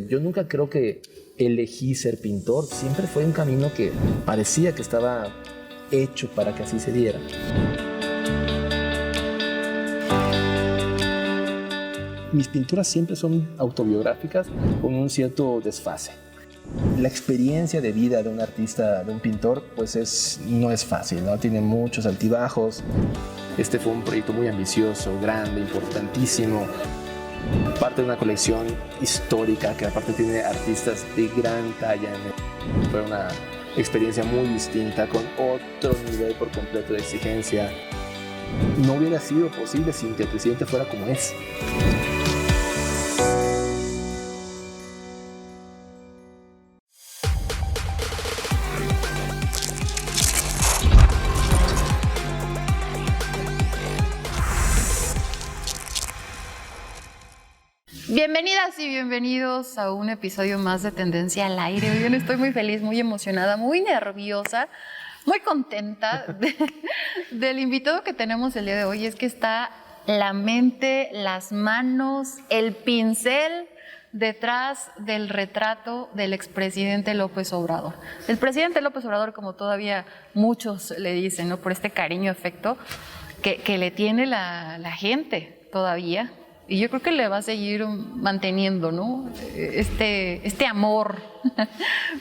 desde yo nunca creo que elegí ser pintor, siempre fue un camino que parecía que estaba hecho para que así se diera. Mis pinturas siempre son autobiográficas con un cierto desfase. La experiencia de vida de un artista, de un pintor, pues no es fácil, ¿no? Tiene muchos altibajos. Este fue un proyecto muy ambicioso, grande, importantísimo. Parte de una colección histórica que aparte tiene artistas de gran talla. Fue una experiencia muy distinta, con otro nivel por completo de exigencia. No hubiera sido posible sin que el presidente fuera como es. Bienvenidas y bienvenidos a un episodio más de Tendencia al Aire. Hoy estoy muy feliz, muy emocionada, muy nerviosa, muy contenta del invitado que tenemos el día de hoy. Es que está la mente, las manos, el pincel detrás del retrato del expresidente López Obrador. El presidente López Obrador, como todavía muchos le dicen, ¿no? Por este cariño, afecto que le tiene la gente todavía. Y yo creo que le va a seguir manteniendo, ¿no? Este amor.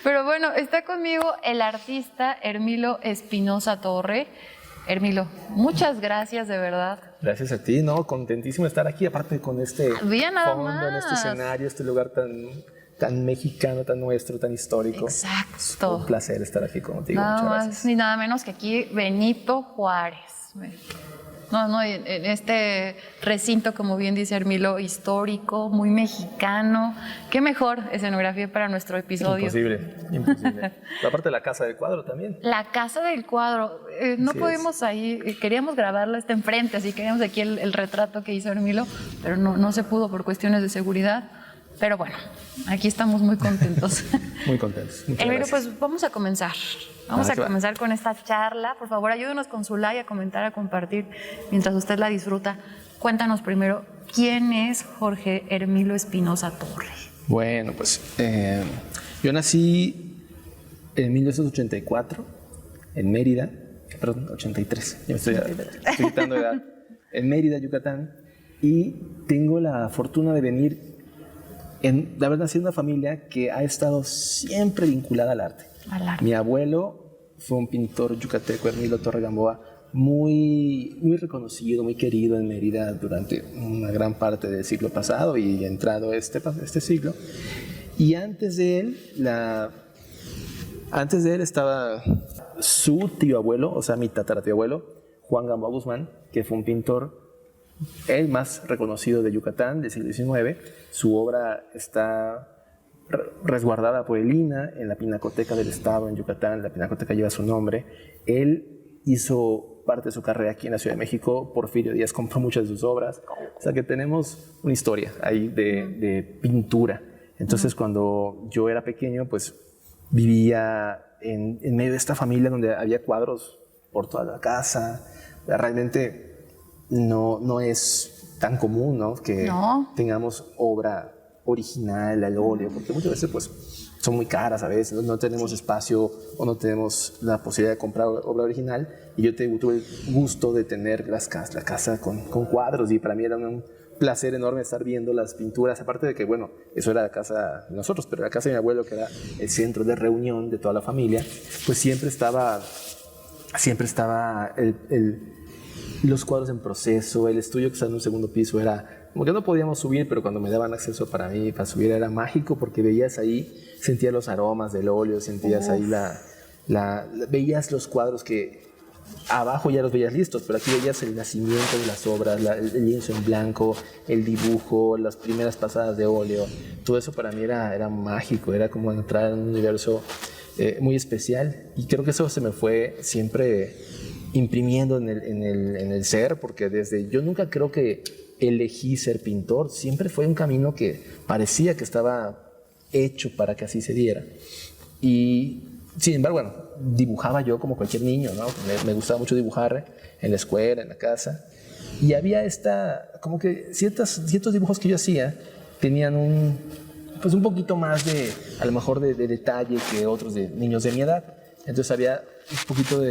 Pero bueno, está conmigo el artista Hermilo Espinosa Torre. Hermilo, muchas gracias de verdad. Gracias a ti, ¿no? Contentísimo de estar aquí, aparte con este fondo, en este escenario, este lugar tan mexicano, tan nuestro, tan histórico. Exacto. Un placer estar aquí contigo. Nada muchas más gracias. ni nada menos que aquí Benito Juárez. No, en este recinto, como bien dice Hermilo, histórico, muy mexicano. Qué mejor escenografía para nuestro episodio. Imposible. Aparte de la Casa del Cuadro también. La Casa del Cuadro. No Sí pudimos ahí, queríamos grabarlo, está enfrente, así queríamos aquí el retrato que hizo Hermilo, pero no se pudo por cuestiones de seguridad. Pero bueno, aquí estamos muy contentos. Muy contentos. Muchas Hermilo, gracias. pues vamos a comenzar. Vamos a comenzar con esta charla. Por favor, ayúdenos con su like, a comentar, a compartir mientras usted la disfruta. Cuéntanos primero, ¿quién es Jorge Hermilo Espinosa Torre? Bueno, pues yo nací en 1984 en Mérida, perdón, 83, ya me estoy quitando de edad, en Mérida, Yucatán, y tengo la fortuna de venir de haber nacido en una familia que ha estado siempre vinculada al arte. Mi abuelo fue un pintor yucateco, Hermilo Torre Gamboa, muy reconocido, muy querido en Mérida durante una gran parte del siglo pasado y entrado este siglo. Y antes de él estaba su tío abuelo, o sea, mi tataratío abuelo, Juan Gamboa Guzmán, que fue un pintor, el más reconocido de Yucatán del siglo XIX. Su obra está resguardada por el INAH en la Pinacoteca del Estado en Yucatán. La Pinacoteca lleva su nombre. Él hizo parte de su carrera aquí en la Ciudad de México. Porfirio Díaz compró muchas de sus obras. O sea que tenemos una historia ahí de pintura. Entonces cuando yo era pequeño, pues vivía en medio de esta familia donde había cuadros por toda la casa. Realmente no es tan común, ¿no? Que tengamos obra original al óleo, porque muchas veces pues son muy caras a veces, no tenemos espacio o no tenemos la posibilidad de comprar obra original, y yo tuve el gusto de tener la casa con cuadros, y para mí era un placer enorme estar viendo las pinturas, aparte de que, bueno, eso era la casa de nosotros, pero la casa de mi abuelo, que era el centro de reunión de toda la familia, pues siempre estaba los cuadros en proceso. El estudio que está en un segundo piso era como que no podíamos subir, pero cuando me daban acceso para subir era mágico, porque veías ahí, sentías los aromas del óleo, sentías ahí veías los cuadros que abajo ya los veías listos, pero aquí veías el nacimiento de las obras, el lienzo en blanco, el dibujo, las primeras pasadas de óleo. Todo eso para mí era mágico, era como entrar en un universo muy especial, y creo que eso se me fue siempre imprimiendo en el ser, porque yo nunca creo que elegí ser pintor, siempre fue un camino que parecía que estaba hecho para que así se diera. Y sin embargo, bueno, dibujaba yo como cualquier niño, ¿no? Me gustaba mucho dibujar en la escuela, en la casa, y había como que ciertos dibujos que yo hacía tenían pues un poquito más a lo mejor de detalle que otros de niños de mi edad. Entonces había un poquito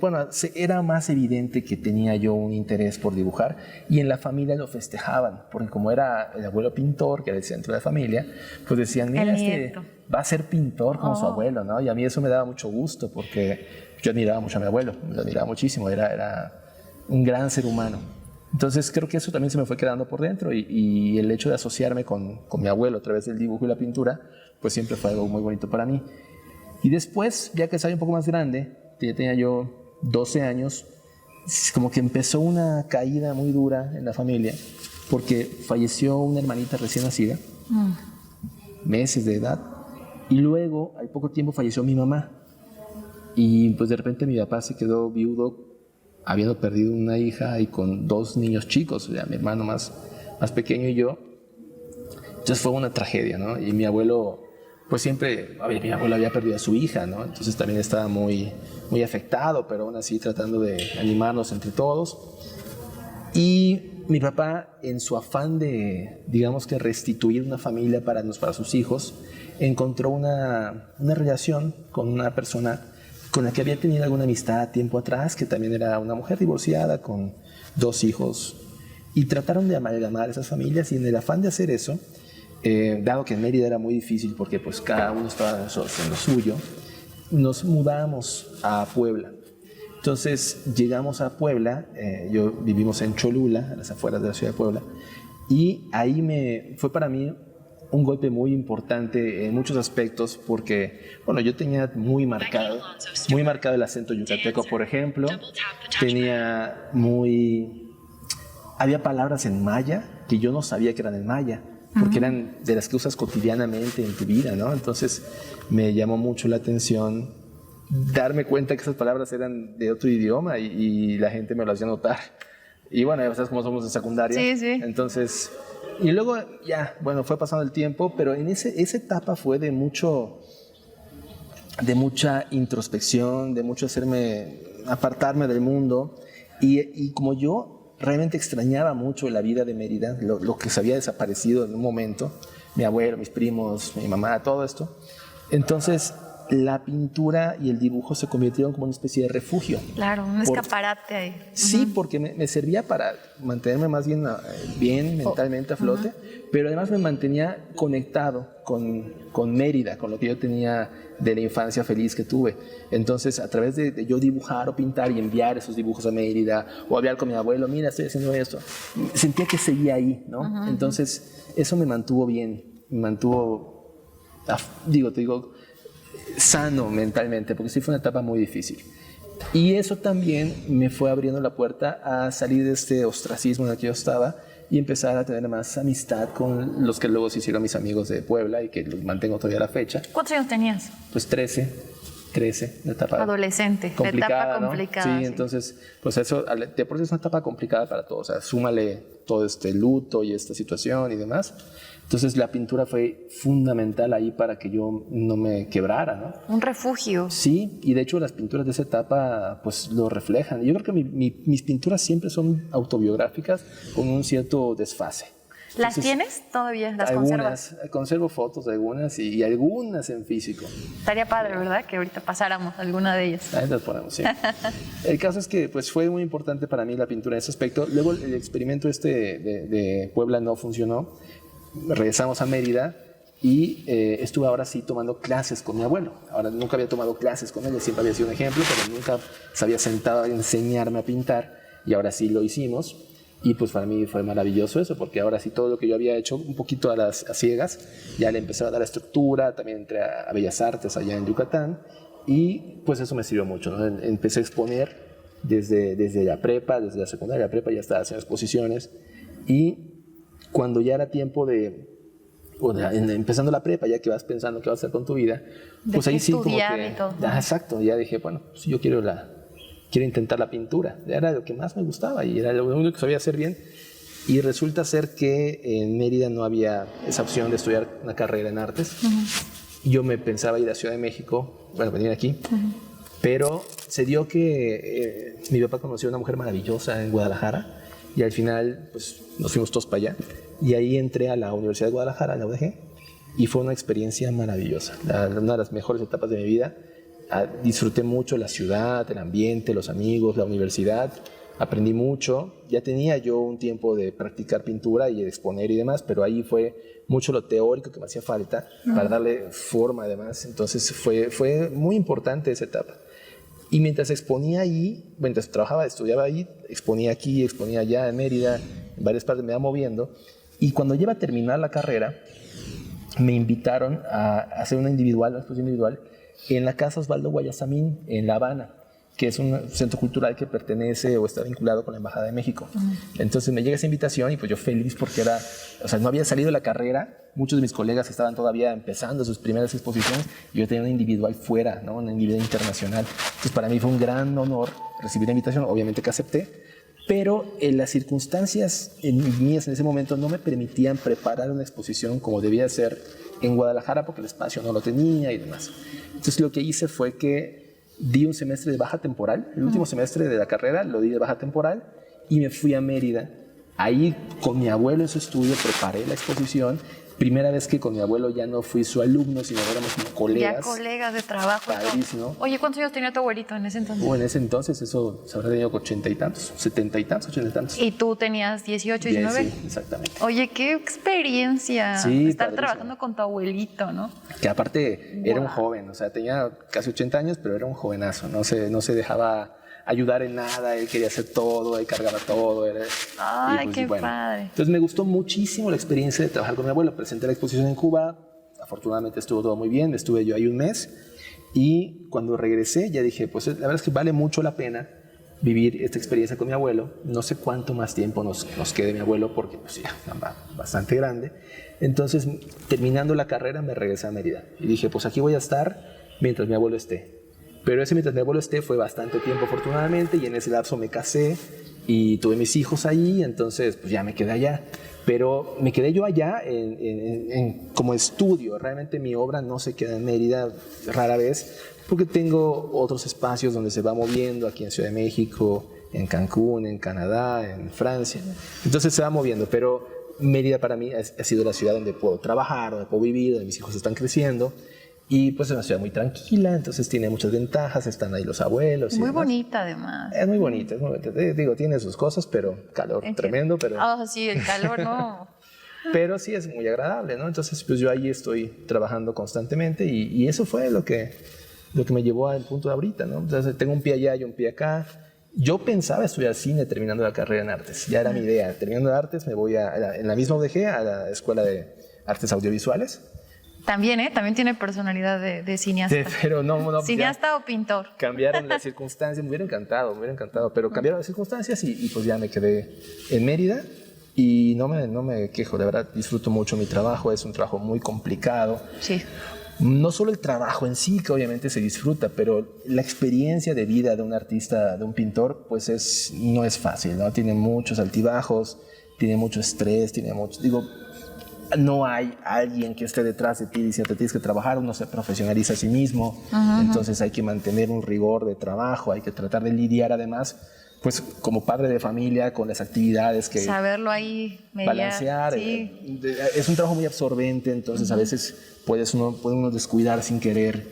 bueno, era más evidente que tenía yo un interés por dibujar, y en la familia lo festejaban, porque como era el abuelo pintor, que era el centro de la familia, pues decían, mira, va a ser pintor como su abuelo, ¿no? Y a mí eso me daba mucho gusto, porque yo admiraba mucho a mi abuelo, lo admiraba muchísimo, era un gran ser humano. Entonces creo que eso también se me fue quedando por dentro, y el hecho de asociarme con mi abuelo a través del dibujo y la pintura, pues siempre fue algo muy bonito para mí. Y después, ya que estaba un poco más grande, ya tenía yo 12 años, como que empezó una caída muy dura en la familia, porque falleció una hermanita recién nacida, meses de edad, y luego, al poco tiempo, falleció mi mamá. Y pues de repente mi papá se quedó viudo, habiendo perdido una hija y con 2 niños chicos, o sea, mi hermano más pequeño y yo. Entonces fue una tragedia, ¿no? Y mi abuelo, pues siempre, mi abuelo había perdido a su hija, ¿no? Entonces también estaba muy afectado, pero aún así tratando de animarnos entre todos. Y mi papá, en su afán de, digamos que restituir una familia para sus hijos, encontró una relación con una persona con la que había tenido alguna amistad tiempo atrás, que también era una mujer divorciada con 2 hijos. Y trataron de amalgamar esas familias, y en el afán de hacer eso, dado que en Mérida era muy difícil porque pues cada uno estaba en lo suyo, nos mudamos a Puebla. Entonces llegamos a Puebla, vivimos en Cholula, a las afueras de la ciudad de Puebla, y ahí fue para mí un golpe muy importante en muchos aspectos, porque, bueno, yo tenía muy marcado el acento yucateco, por ejemplo. Había palabras en maya que yo no sabía que eran en maya, porque eran de las que usas cotidianamente en tu vida, ¿no? Entonces me llamó mucho la atención darme cuenta que esas palabras eran de otro idioma, y la gente me lo hacía notar. Y bueno, ya sabes cómo somos en secundaria. Sí. Entonces, y luego ya, bueno, fue pasando el tiempo, pero en esa etapa fue de mucha introspección, de mucho apartarme del mundo, y como yo realmente extrañaba mucho la vida de Mérida, lo que se había desaparecido en un momento, mi abuelo, mis primos, mi mamá, todo esto. Entonces, la pintura y el dibujo se convirtieron como una especie de refugio. Claro, un escaparate ahí. Sí, porque me servía para mantenerme más bien mentalmente a flote, pero además me mantenía conectado con Mérida, con lo que yo tenía de la infancia feliz que tuve. Entonces, a través de yo dibujar o pintar y enviar esos dibujos a Mérida, o hablar con mi abuelo, mira, estoy haciendo esto, sentía que seguía ahí, ¿no? Entonces, eso me mantuvo bien, sano mentalmente, porque sí fue una etapa muy difícil. Y eso también me fue abriendo la puerta a salir de este ostracismo en el que yo estaba y empezar a tener más amistad con los que luego se hicieron mis amigos de Puebla y que los mantengo todavía a la fecha. ¿Cuántos años tenías? Pues 13, una etapa adolescente, complicada, etapa complicada. ¿no? Sí, entonces, pues eso, de por sí es una etapa complicada para todos, o sea, súmale todo este luto y esta situación y demás. Entonces la pintura fue fundamental ahí para que yo no me quebrara, ¿no? Un refugio. Sí, y de hecho las pinturas de esa etapa pues lo reflejan. Yo creo que mis pinturas siempre son autobiográficas con un cierto desfase. ¿Las tienes todavía? ¿Las conservas? Conservo fotos de algunas y algunas en físico. Estaría padre, ¿verdad? Que ahorita pasáramos alguna de ellas. Ahí las ponemos, sí. El caso es que pues, fue muy importante para mí la pintura en ese aspecto. Luego el experimento de Puebla no funcionó. Regresamos a Mérida y estuve ahora sí tomando clases con mi abuelo. Ahora nunca había tomado clases con él, siempre había sido un ejemplo, pero nunca se había sentado a enseñarme a pintar, y ahora sí lo hicimos. Y pues para mí fue maravilloso eso, porque ahora sí todo lo que yo había hecho un poquito a ciegas, ya le empecé a dar estructura. También entré a Bellas Artes allá en Yucatán, y pues eso me sirvió mucho, ¿no? Empecé a exponer desde la prepa, desde la secundaria, la prepa ya estaba haciendo exposiciones, y cuando ya era tiempo empezando la prepa, ya que vas pensando qué vas a hacer con tu vida, pues ahí sí como que... Exacto, ya dije, bueno, pues yo quiero intentar la pintura. Era lo que más me gustaba y era lo único que sabía hacer bien. Y resulta ser que en Mérida no había esa opción de estudiar una carrera en artes. Yo me pensaba ir a Ciudad de México, venir aquí, pero se dio que mi papá conoció a una mujer maravillosa en Guadalajara, y al final pues nos fuimos todos para allá. y ahí entré a la Universidad de Guadalajara, a la UDG, y fue una experiencia maravillosa, una de las mejores etapas de mi vida. Disfruté mucho la ciudad, el ambiente, los amigos, la universidad. Aprendí mucho. Ya tenía yo un tiempo de practicar pintura y de exponer y demás, pero ahí fue mucho lo teórico que me hacía falta para darle forma además. Entonces fue muy importante esa etapa. Y mientras exponía ahí, mientras trabajaba, estudiaba ahí, exponía aquí, exponía allá en Mérida, en varias partes me iba moviendo. Y cuando iba a terminar la carrera, me invitaron a hacer una exposición individual en la Casa Osvaldo Guayasamín, en La Habana, que es un centro cultural que pertenece o está vinculado con la Embajada de México. Entonces me llega esa invitación y pues yo feliz porque no había salido de la carrera, muchos de mis colegas estaban todavía empezando sus primeras exposiciones y yo tenía una individual fuera, ¿no? Una individual internacional. Entonces para mí fue un gran honor recibir la invitación, obviamente que acepté, pero las circunstancias mías en ese momento no me permitían preparar una exposición como debía ser en Guadalajara porque el espacio no lo tenía y demás. Entonces lo que hice fue que di un semestre de baja temporal, el último semestre de la carrera lo di de baja temporal y me fui a Mérida. Ahí con mi abuelo en su estudio preparé la exposición. Primera vez que con mi abuelo ya no fui su alumno, sino éramos como colegas. Ya colegas de trabajo. Padrísimo. Oye, ¿cuántos años tenía tu abuelito en ese entonces? En ese entonces eso se habrá tenido 80 y tantos, 70 y tantos, 80 y tantos. ¿Y tú tenías 18, 19? Sí, exactamente. Oye, qué experiencia estar padrísimo. trabajando con tu abuelito, ¿no? Que aparte era un joven, o sea, tenía casi 80 años, pero era un jovenazo, no se dejaba ayudar en nada, él quería hacer todo, él cargaba todo. Ay, qué padre. Entonces me gustó muchísimo la experiencia de trabajar con mi abuelo. Presenté la exposición en Cuba, afortunadamente estuvo todo muy bien, estuve yo ahí un mes y cuando regresé ya dije, pues la verdad es que vale mucho la pena vivir esta experiencia con mi abuelo. No sé cuánto más tiempo nos quede mi abuelo porque pues ya va bastante grande. Entonces terminando la carrera me regresé a Mérida y dije, pues aquí voy a estar mientras mi abuelo esté. Pero ese mientras mi abuelo esté fue bastante tiempo afortunadamente y en ese lapso me casé y tuve mis hijos ahí, entonces pues ya me quedé allá. Pero me quedé yo allá como estudio, realmente mi obra no se queda en Mérida rara vez porque tengo otros espacios donde se va moviendo, aquí en Ciudad de México, en Cancún, en Canadá, en Francia, entonces se va moviendo, pero Mérida para mí ha sido la ciudad donde puedo trabajar, donde puedo vivir, donde mis hijos están creciendo. Y pues es una ciudad muy tranquila, entonces tiene muchas ventajas, están ahí los abuelos. Muy bonita además. Es muy bonita, es muy bonita. Digo, tiene sus cosas, pero calor tremendo. Pero... sí, el calor no. Pero sí es muy agradable, ¿no? Entonces pues yo ahí estoy trabajando constantemente y eso fue lo que me llevó al punto de ahorita, ¿no? Entonces tengo un pie allá y un pie acá. Yo pensaba estudiar cine terminando la carrera en artes, ya era mi idea. Terminando de artes me voy en la misma UDG a la Escuela de Artes Audiovisuales. También, También tiene personalidad de cineasta. Sí, pero no. ¿Cineasta o pintor? Cambiaron las circunstancias, me hubiera encantado, pero cambiaron las circunstancias y pues ya me quedé en Mérida y no me quejo, de verdad disfruto mucho mi trabajo, es un trabajo muy complicado. Sí. No solo el trabajo en sí, que obviamente se disfruta, pero la experiencia de vida de un artista, de un pintor, pues no es fácil, ¿no? Tiene muchos altibajos, tiene mucho estrés, no hay alguien que esté detrás de ti diciendo que tienes que trabajar, uno se profesionaliza a sí mismo, entonces hay que mantener un rigor de trabajo, hay que tratar de lidiar además, pues como padre de familia, con las actividades que... Saberlo ahí, balancear. Sí. Es un trabajo muy absorbente, entonces a veces puede uno descuidar sin querer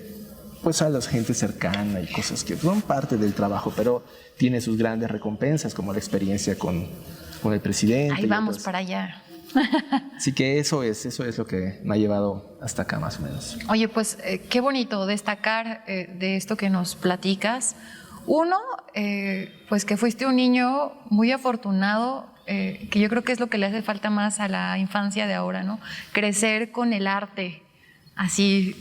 pues a la gente cercana y cosas que son parte del trabajo, pero tiene sus grandes recompensas, como la experiencia con el presidente. Ahí vamos para allá. Así que eso es lo que me ha llevado hasta acá más o menos. Oye, pues qué bonito destacar de esto que nos platicas. Uno, pues que fuiste un niño muy afortunado, que yo creo que es lo que le hace falta más a la infancia de ahora, ¿no? Crecer con el arte así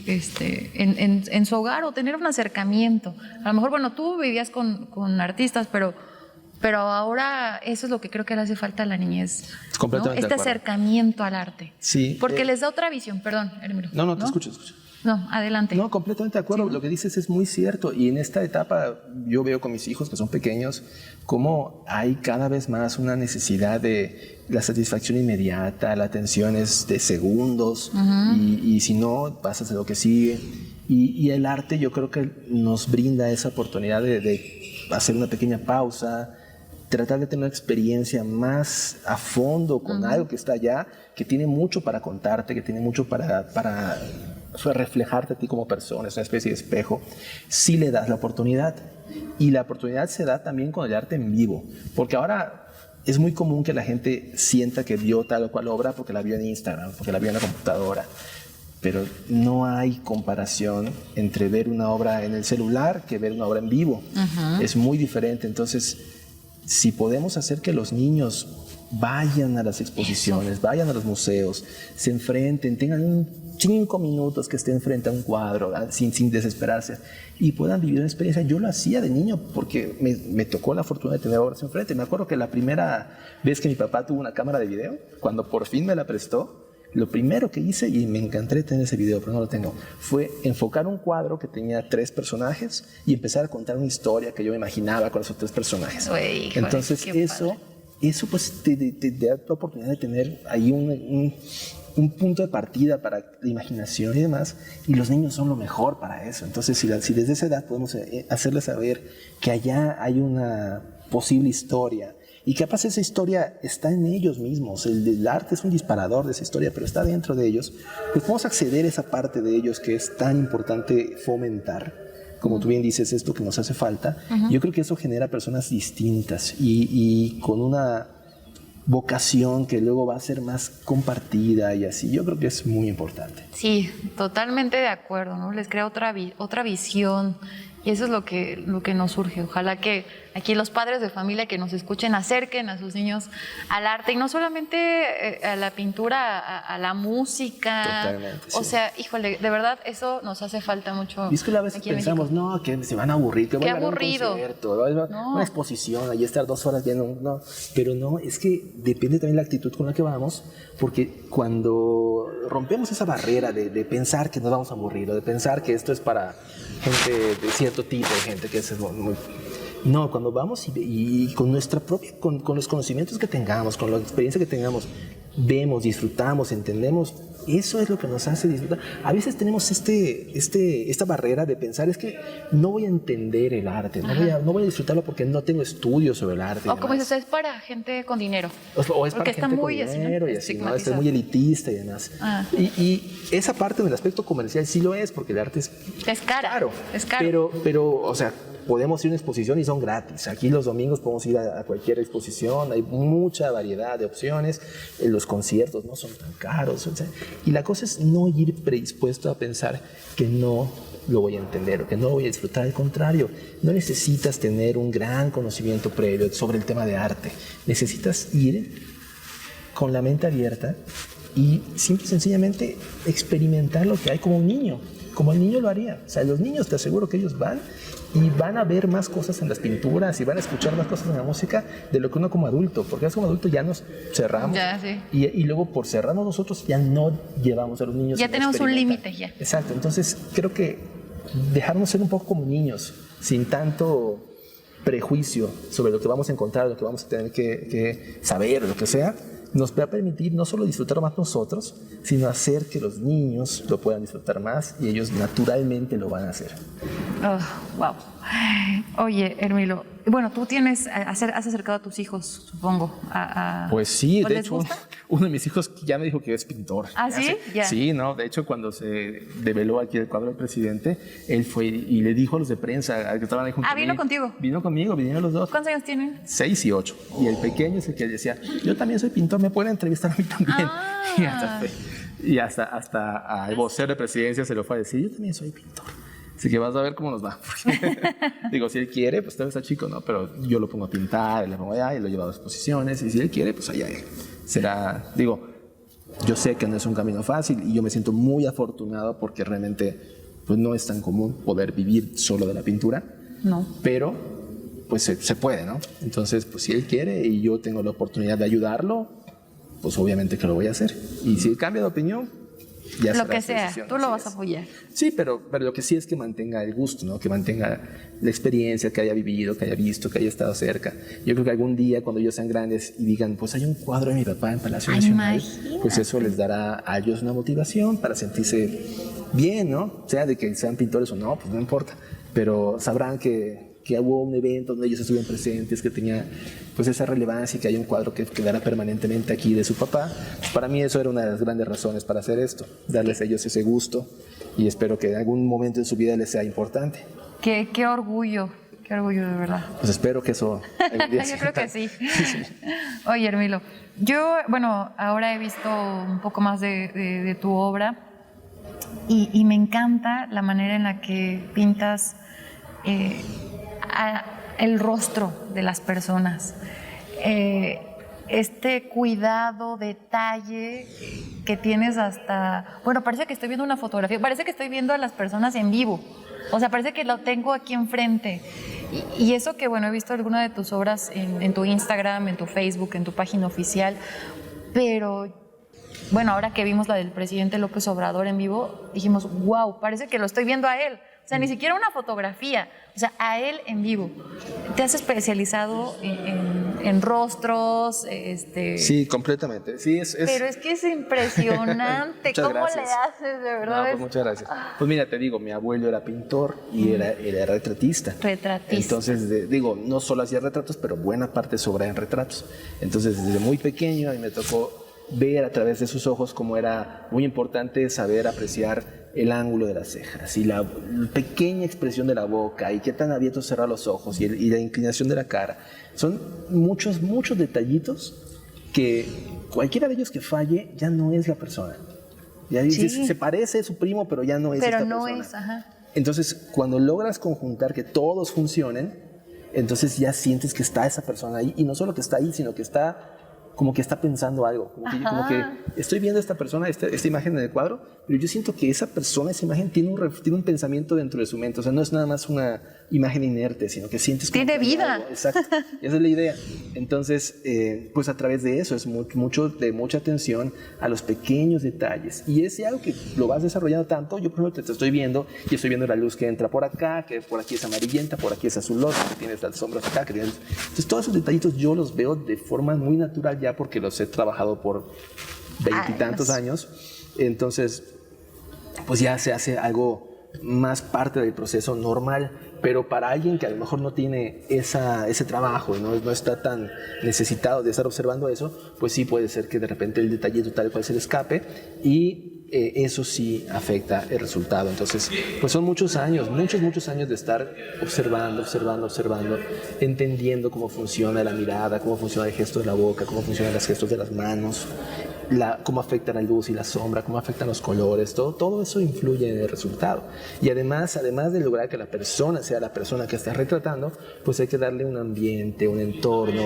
en su hogar o tener un acercamiento. A lo mejor, bueno, tú vivías con artistas, pero ahora eso es lo que creo que le hace falta a la niñez, completamente ¿no? Este acercamiento al arte. Sí. Porque les da otra visión. Perdón, Hermilo. No, te escucho. No, adelante. No, completamente de acuerdo. Sí. Lo que dices es muy cierto. Y en esta etapa yo veo con mis hijos que son pequeños cómo hay cada vez más una necesidad de la satisfacción inmediata, la atención es de segundos y si no, pasas de lo que sigue. Y el arte yo creo que nos brinda esa oportunidad de hacer una pequeña pausa, tratar de tener una experiencia más a fondo con algo que está allá, que tiene mucho para contarte, que tiene mucho para reflejarte a ti como persona, es una especie de espejo, si le das la oportunidad. Y la oportunidad se da también con el arte en vivo, porque ahora es muy común que la gente sienta que vio tal o cual obra porque la vio en Instagram, porque la vio en la computadora, pero no hay comparación entre ver una obra en el celular que ver una obra en vivo. Es muy diferente. Entonces, si podemos hacer que los niños vayan a las exposiciones, vayan a los museos, se enfrenten, tengan 5 minutos que estén frente a un cuadro sin desesperarse y puedan vivir una experiencia. Yo lo hacía de niño porque me tocó la fortuna de tener obras enfrente. Me acuerdo que la primera vez que mi papá tuvo una cámara de video, cuando por fin me la prestó, lo primero que hice, y me encantaría tener ese video, pero no lo tengo, fue enfocar un cuadro que tenía 3 personajes y empezar a contar una historia que yo me imaginaba con esos 3 personajes. Uy, entonces eso pues te da la oportunidad de tener ahí un punto de partida para la imaginación y demás, y los niños son lo mejor para eso. Entonces, si desde esa edad podemos hacerles saber que allá hay una posible historia, y capaz esa historia está en ellos mismos, el arte es un disparador de esa historia, pero está dentro de ellos, pues podemos acceder a esa parte de ellos que es tan importante fomentar. Como tú bien dices, esto que nos hace falta, yo creo que eso genera personas distintas y con una vocación que luego va a ser más compartida y así. Yo creo que es muy importante. Sí, totalmente de acuerdo, ¿no? Les crea otra visión y eso es lo que nos surge. Ojalá que aquí los padres de familia que nos escuchen acerquen a sus niños al arte y no solamente a la pintura, a la música. Totalmente, sí. O sea, híjole, de verdad eso nos hace falta mucho. Y es que a veces pensamos, no, que se van a aburrir, que van a ver un concierto, una exposición, ahí estar 2 horas viendo, no. Pero no, es que depende también la actitud con la que vamos, porque cuando rompemos esa barrera de pensar que nos vamos a aburrir o de pensar que esto es para gente de cierto tipo de gente que es muy... No, cuando vamos y con nuestra propia, con los conocimientos que tengamos, con la experiencia que tengamos, vemos, disfrutamos, entendemos, eso es lo que nos hace disfrutar. A veces tenemos esta barrera de pensar, es que no voy a entender el arte, no voy a disfrutarlo porque no tengo estudios sobre el arte. O como dices, es para gente con dinero. O es para gente con dinero y así, ¿no? Es muy elitista y demás. Y esa parte del aspecto comercial sí lo es, porque el arte es caro. Es caro. Pero, o sea, podemos ir a una exposición y son gratis. Aquí los domingos podemos ir a cualquier exposición, hay mucha variedad de opciones, los conciertos no son tan caros. O sea, y la cosa es no ir predispuesto a pensar que no lo voy a entender o que no lo voy a disfrutar. Al contrario, no necesitas tener un gran conocimiento previo sobre el tema de arte. Necesitas ir con la mente abierta y simple y sencillamente experimentar lo que hay como un niño, como el niño lo haría. O sea, los niños te aseguro que ellos van y van a ver más cosas en las pinturas y van a escuchar más cosas en la música de lo que uno como adulto, porque como adulto ya nos cerramos y luego por cerrarnos nosotros ya no llevamos a los niños. Ya tenemos un límite ya. Exacto, entonces creo que dejarnos ser un poco como niños, sin tanto prejuicio sobre lo que vamos a encontrar, lo que vamos a tener que saber, lo que sea, nos va a permitir no solo disfrutar más nosotros, sino hacer que los niños lo puedan disfrutar más y ellos naturalmente lo van a hacer. Oh, wow. Oye, Hermilo, bueno, tú has acercado a tus hijos, supongo. Pues sí, ¿O de les hecho, gusta? uno de mis hijos ya me dijo que es pintor. ¿Ah, sí? Ya. Sí, no, de hecho, cuando se develó aquí el cuadro del presidente, él fue y le dijo a los de prensa que estaban ahí junto a mí. ¿Vino contigo? Vino conmigo, vinieron los dos. ¿Cuántos años tienen? 6 y 8. Y el pequeño es el que decía, yo también soy pintor, ¿me pueden entrevistar a mí también? Y hasta al vocero de presidencia se lo fue a decir, yo también soy pintor. Así que vas a ver cómo nos va. Digo, si él quiere, pues todavía está chico, ¿no? Pero yo lo pongo a pintar, le pongo allá y lo llevo a exposiciones. Y si él quiere, pues allá será. Digo, yo sé que no es un camino fácil y yo me siento muy afortunado porque realmente pues, no es tan común poder vivir solo de la pintura. No. Pero pues se puede, ¿no? Entonces, pues si él quiere y yo tengo la oportunidad de ayudarlo, pues obviamente que lo voy a hacer. Y si él cambia de opinión, ya lo que sea, tú lo vas a apoyar. Sí, pero lo que sí es que mantenga el gusto, ¿no? Que mantenga la experiencia, que haya vivido, que haya visto, que haya estado cerca. Yo creo que algún día cuando ellos sean grandes y digan, pues hay un cuadro de mi papá en Palacio Nacional, imagínate. Pues eso les dará a ellos una motivación para sentirse bien, ¿no? Sea de que sean pintores o no, pues no importa. Pero sabrán que que hubo un evento donde ellos estuvieron presentes, que tenía pues esa relevancia y que haya un cuadro que quedara permanentemente aquí de su papá. Pues para mí eso era una de las grandes razones para hacer esto, darles a ellos ese gusto y espero que en algún momento de su vida les sea importante. Qué orgullo. Qué orgullo, de verdad. Pues espero que eso... Yo creo que sí. Oye, Hermilo, yo, bueno, ahora he visto un poco más de tu obra y me encanta la manera en la que pintas el rostro de las personas. Este cuidado, detalle que tienes hasta... Bueno, parece que estoy viendo una fotografía, parece que estoy viendo a las personas en vivo. O sea, parece que lo tengo aquí enfrente. Y eso que, bueno, he visto alguna de tus obras en tu Instagram, en tu Facebook, en tu página oficial, pero, bueno, ahora que vimos la del presidente López Obrador en vivo, dijimos, wow, parece que lo estoy viendo a él. O sea, ni siquiera una fotografía, o sea, a él en vivo. ¿Te has especializado en rostros? Sí, completamente. Sí, Pero es que es impresionante. ¿Cómo gracias. Le haces, de verdad? No, pues muchas gracias. Pues mira, te digo, mi abuelo era pintor y era retratista. Retratista. Entonces, digo, no solo hacía retratos, pero buena parte de su obra en retratos. Entonces, desde muy pequeño a mí me tocó ver a través de sus ojos cómo era muy importante saber apreciar el ángulo de las cejas y la pequeña expresión de la boca y qué tan abiertos cerrar los ojos y la inclinación de la cara. Son muchos detallitos que cualquiera de ellos que falle ya no es la persona. Ya dices, se parece a su primo, pero ya no es esta persona. Pero no es, ajá. Entonces, cuando logras conjuntar que todos funcionen, entonces ya sientes que está esa persona ahí y no solo que está ahí, sino que está como que está pensando algo, como que estoy viendo a esta persona, esta imagen en el cuadro, pero yo siento que esa persona, esa imagen tiene un pensamiento dentro de su mente, o sea, no es nada más una imagen inerte, sino que sientes como tiene que vida. algo. Exacto, esa es la idea. Entonces, pues a través de eso es mucha atención a los pequeños detalles y es algo que lo vas desarrollando tanto. Yo por ejemplo te estoy viendo y estoy viendo la luz que entra por acá, que por aquí es amarillenta, por aquí es azulosa, que tienes las sombras acá, que tienes... Entonces todos esos detallitos yo los veo de forma muy natural ya porque los he trabajado por 20 y tantos años. Entonces, pues ya se hace algo más parte del proceso normal, pero para alguien que a lo mejor no tiene ese trabajo y no está tan necesitado de estar observando eso, pues sí puede ser que de repente el detallito tal cual se le escape y eso sí afecta el resultado. Entonces, pues son muchos años de estar observando, entendiendo cómo funciona la mirada, cómo funciona el gesto de la boca, cómo funcionan los gestos de las manos, cómo afecta la luz y la sombra, cómo afectan los colores, todo eso influye en el resultado. Y además de lograr que la persona sea la persona que estás retratando, pues hay que darle un ambiente, un entorno,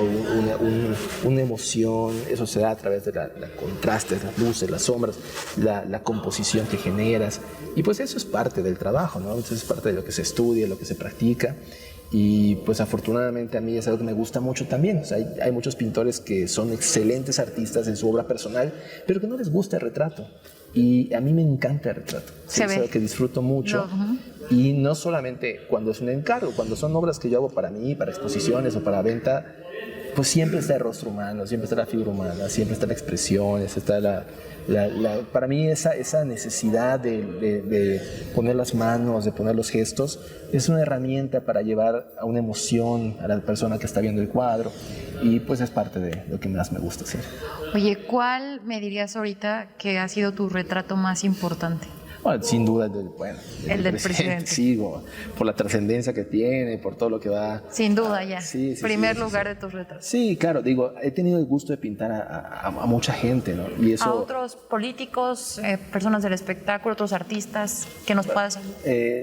una emoción. Eso se da a través de los contrastes, las luces, las sombras, la composición que generas. Y pues eso es parte del trabajo, ¿no? Eso es parte de lo que se estudia, lo que se practica. Y pues afortunadamente a mí es algo que me gusta mucho también. O sea, hay muchos pintores que son excelentes artistas en su obra personal, pero que no les gusta el retrato. Y a mí me encanta el retrato. Sí, es algo que disfruto mucho. Y no solamente cuando es un encargo, cuando son obras que yo hago para mí, para exposiciones o para venta, pues siempre está el rostro humano, siempre está la figura humana, siempre está la expresión, está para mí esa necesidad de poner las manos, de poner los gestos, es una herramienta para llevar a una emoción a la persona que está viendo el cuadro y pues es parte de lo que más me gusta hacer. Oye, ¿cuál me dirías ahorita que ha sido tu retrato más importante? Bueno, sin duda el del presidente. Sí, por la trascendencia que tiene, por todo lo que va. Sin duda, ya. Sí, Primer lugar de tus retratos. Sí, claro, digo, he tenido el gusto de pintar a mucha gente, ¿no? Y eso, a otros políticos, personas del espectáculo, otros artistas, que nos puedas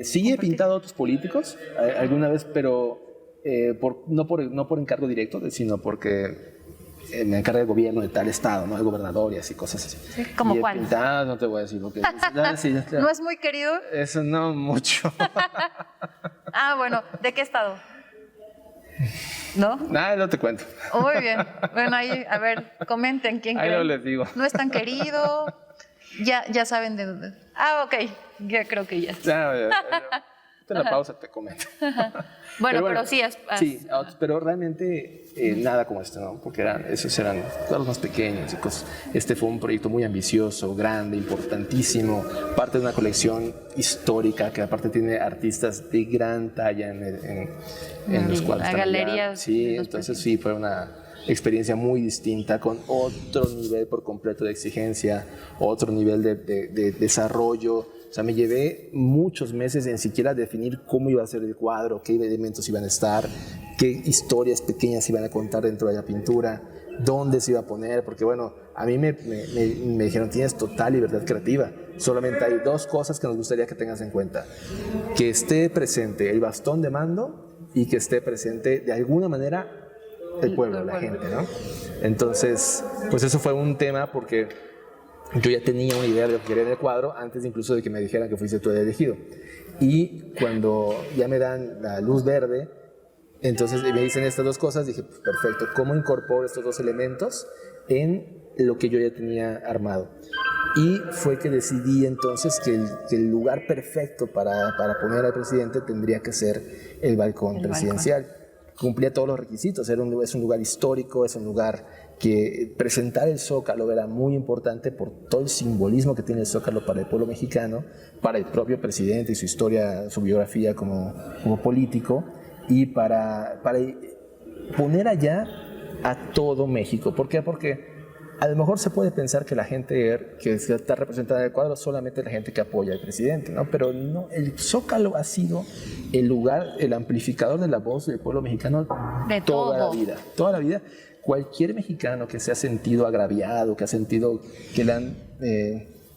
sí, he pintado a otros políticos alguna vez, pero no por encargo directo, sino porque me encarga el gobierno de tal estado, ¿no? El gobernador y así, cosas así. Sí, ¿como cuál? Pintado, no te voy a decir lo que es. ¿No es muy querido? Eso no mucho. Bueno, ¿de qué estado? ¿No? Nada, no te cuento. Muy bien. Bueno, ahí, a ver, comenten quién creen. Ahí no les digo. No es tan querido. Ya saben de dónde. Ok, ya creo que ya. ahorita en la pausa te comento. Bueno, pero sí es... Sí, pero realmente nada como esto, ¿no? Porque esos eran cuadros más pequeños y cosas. Este fue un proyecto muy ambicioso, grande, importantísimo, parte de una colección histórica que aparte tiene artistas de gran talla en los cuadros. La galería. Sí, entonces sí, fue una experiencia muy distinta, con otro nivel por completo de exigencia, otro nivel de desarrollo. O sea, me llevé muchos meses en siquiera definir cómo iba a ser el cuadro, qué elementos iban a estar, qué historias pequeñas iban a contar dentro de la pintura, dónde se iba a poner, porque bueno, a mí me dijeron, tienes total libertad creativa, solamente hay dos cosas que nos gustaría que tengas en cuenta: que esté presente el bastón de mando y que esté presente de alguna manera el pueblo, la gente, ¿no? Entonces, pues eso fue un tema porque yo ya tenía una idea de lo que quería en el cuadro antes incluso de que me dijeran que fuiste tú el elegido. Y cuando ya me dan la luz verde, entonces me dicen estas dos cosas, dije, pues perfecto, ¿cómo incorporo estos dos elementos en lo que yo ya tenía armado? Y fue que decidí entonces que el lugar perfecto para poner al presidente tendría que ser el balcón presidencial. Cumplía todos los requisitos, es un lugar histórico, es un lugar que presentar el Zócalo era muy importante por todo el simbolismo que tiene el Zócalo para el pueblo mexicano, para el propio presidente y su historia, su biografía como político, y para poner allá a todo México. ¿Por qué? Porque a lo mejor se puede pensar que la gente que está representada en el cuadro solamente es la gente que apoya al presidente, ¿no? Pero no, el Zócalo ha sido el lugar, el amplificador de la voz del pueblo mexicano de toda todo. la vida. Toda la vida. Cualquier mexicano que se ha sentido agraviado, que ha sentido que le han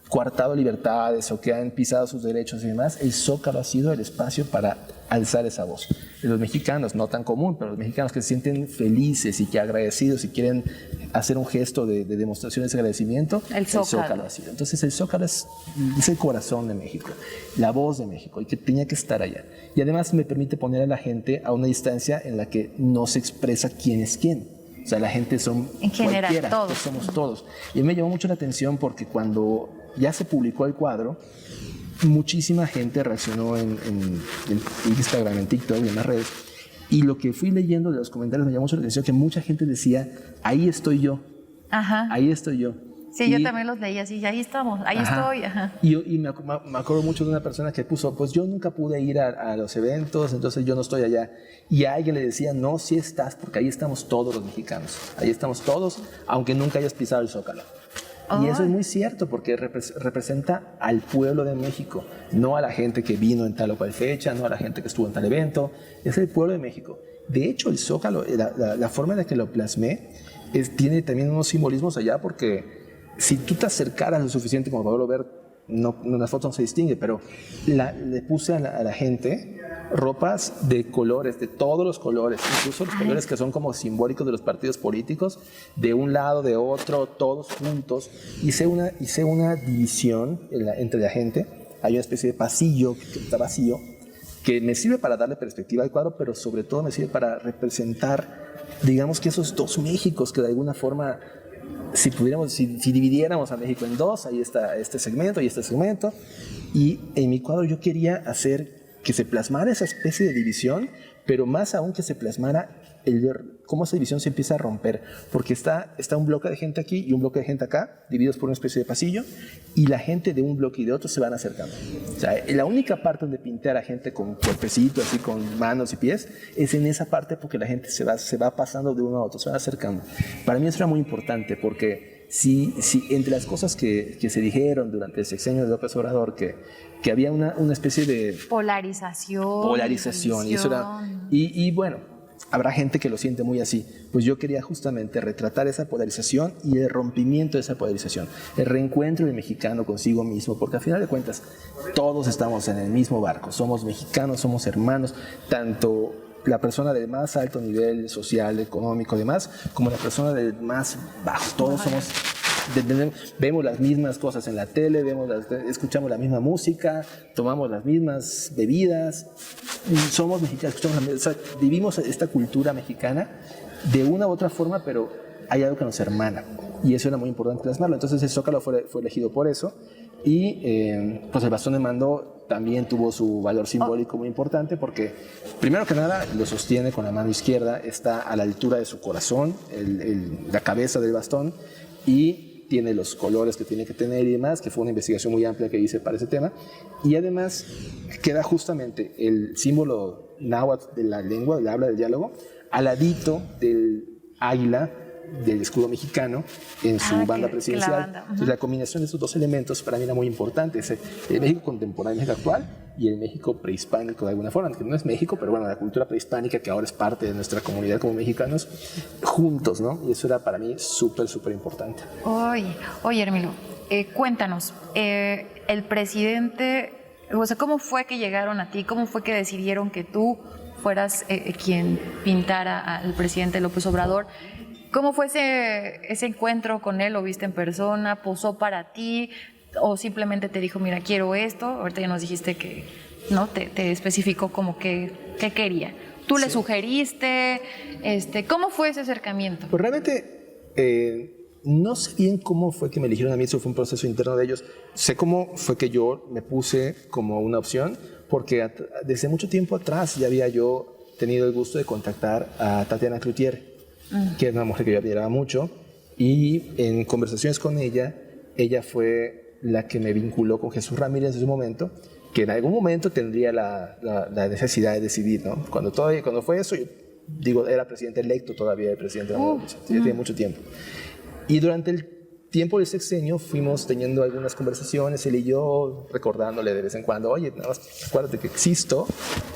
coartado libertades o que han pisado sus derechos y demás, el Zócalo ha sido el espacio para alzar esa voz. De los mexicanos, no tan común, pero los mexicanos que se sienten felices y que agradecidos y quieren hacer un gesto de demostraciones de agradecimiento, el Zócalo ha sido. Entonces el Zócalo es el corazón de México, la voz de México, y que tenía que estar allá. Y además me permite poner a la gente a una distancia en la que no se expresa quién es quién. O sea, la gente son en general, cualquiera, todos. Somos todos. Y me llamó mucho la atención porque cuando ya se publicó el cuadro, muchísima gente reaccionó en Instagram, en TikTok y en las redes. Y lo que fui leyendo de los comentarios me llamó mucho la atención, que mucha gente decía, ahí estoy yo. Ajá. Ahí estoy yo. Sí, yo también los leí así, ahí estamos, ahí estoy. Ajá. Y me acuerdo mucho de una persona que puso, pues yo nunca pude ir a los eventos, entonces yo no estoy allá. Y a alguien le decía, no, sí estás, porque ahí estamos todos los mexicanos. Ahí estamos todos, aunque nunca hayas pisado el Zócalo. Y eso es muy cierto, porque representa al pueblo de México, no a la gente que vino en tal o cual fecha, no a la gente que estuvo en tal evento, es el pueblo de México. De hecho, el Zócalo, la forma en la que lo plasmé, tiene también unos simbolismos allá, porque si tú te acercaras lo suficiente como para ver, no, en la foto no se distingue, pero le puse a la gente ropas de colores, de todos los colores, incluso los colores que son como simbólicos de los partidos políticos, de un lado, de otro, todos juntos. Hice una división entre la gente. Hay una especie de pasillo que está vacío, que me sirve para darle perspectiva al cuadro, pero sobre todo me sirve para representar, digamos, que esos dos Méxicos que de alguna forma, si dividiéramos a México en dos, ahí está este segmento y este segmento. Y en mi cuadro yo quería hacer que se plasmara esa especie de división, pero más aún que se plasmara el ver cómo esa división se empieza a romper, porque está un bloque de gente aquí y un bloque de gente acá, divididos por una especie de pasillo, y la gente de un bloque y de otro se van acercando. O sea, la única parte donde pinté a la gente con cuerpecito, así con manos y pies, es en esa parte, porque la gente se va pasando de uno a otro, se van acercando. Para mí eso era muy importante, porque si entre las cosas que se dijeron durante el sexenio de López Obrador, que había una especie de polarización y eso era, y bueno, habrá gente que lo siente muy así. Pues yo quería justamente retratar esa polarización y el rompimiento de esa polarización, el reencuentro del mexicano consigo mismo, porque al final de cuentas todos estamos en el mismo barco, somos mexicanos, somos hermanos, tanto la persona del más alto nivel social, económico y demás, como la persona del más bajo. Todos somos, vemos las mismas cosas en la tele, escuchamos la misma música, tomamos las mismas bebidas, somos mexicanos, vivimos esta cultura mexicana de una u otra forma, pero hay algo que nos hermana, y eso era muy importante plasmarlo. Entonces el Zócalo fue elegido por eso, y pues el bastón de mando también tuvo su valor simbólico muy importante porque, primero que nada, lo sostiene con la mano izquierda, está a la altura de su corazón, la cabeza del bastón, y tiene los colores que tiene que tener y demás, que fue una investigación muy amplia que hice para ese tema. Y además queda justamente el símbolo náhuatl de la lengua, del habla, del diálogo, al ladito del águila del escudo mexicano en su banda presidencial. Entonces, la combinación de estos dos elementos para mí era muy importante. El México contemporáneo, el México actual, y el México prehispánico de alguna forma, que no es México, pero bueno, la cultura prehispánica que ahora es parte de nuestra comunidad como mexicanos, juntos, ¿no? Y eso era para mí súper, súper importante. Oye, Hermilo, cuéntanos, el presidente, o sea, ¿cómo fue que llegaron a ti? ¿Cómo fue que decidieron que tú fueras quien pintara al presidente López Obrador? ¿Cómo fue ese encuentro con él? ¿Lo viste en persona? ¿Posó para ti? ¿O simplemente te dijo, mira, quiero esto? Ahorita ya nos dijiste que no te especificó como que qué quería. ¿Tú le sugeriste? ¿Cómo fue ese acercamiento? Pues realmente no sé bien cómo fue que me eligieron a mí, eso fue un proceso interno de ellos. Sé cómo fue que yo me puse como una opción, porque desde mucho tiempo atrás ya había yo tenido el gusto de contactar a Tatiana Cloutier, que es una mujer que yo admiraba mucho, y en conversaciones con ella fue la que me vinculó con Jesús Ramírez en su momento, que en algún momento tendría la necesidad de decidir, ¿no? Cuando fue eso, yo digo, era presidente electo todavía, el presidente de la República, ya tiene mucho tiempo. Y durante el tiempo del sexenio fuimos teniendo algunas conversaciones, él y yo, recordándole de vez en cuando, oye, nada más acuérdate que existo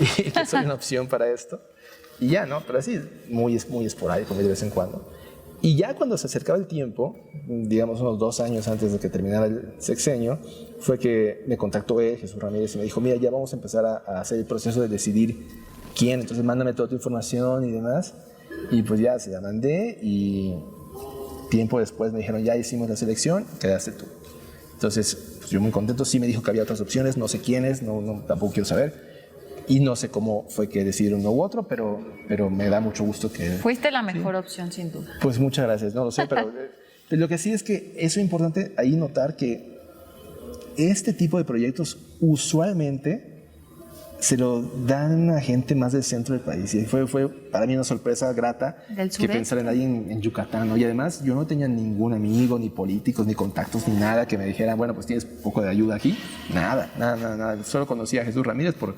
y que soy una opción para esto. Y ya, ¿no? Pero así, muy esporádico, muy de vez en cuando. Y ya cuando se acercaba el tiempo, digamos unos 2 años antes de que terminara el sexenio, fue que me contactó él, Jesús Ramírez, y me dijo, mira, ya vamos a empezar a hacer el proceso de decidir quién, entonces mándame toda tu información y demás. Y pues ya se la mandé y tiempo después me dijeron, ya hicimos la selección, quedaste tú. Entonces, pues yo muy contento, sí me dijo que había otras opciones, no sé quiénes, tampoco quiero saber. Y no sé cómo fue que decidieron uno u otro, pero me da mucho gusto que... Fuiste la mejor opción, sin duda. Pues muchas gracias, no lo sé, pero lo que sí es que es importante ahí notar que este tipo de proyectos usualmente se lo dan a gente más del centro del país. Y fue para mí una sorpresa grata que pensar en alguien en Yucatán, ¿no? Y además yo no tenía ningún amigo, ni políticos, ni contactos, ni nada que me dijeran, bueno, pues tienes un poco de ayuda aquí. Nada. Solo conocía a Jesús Ramírez por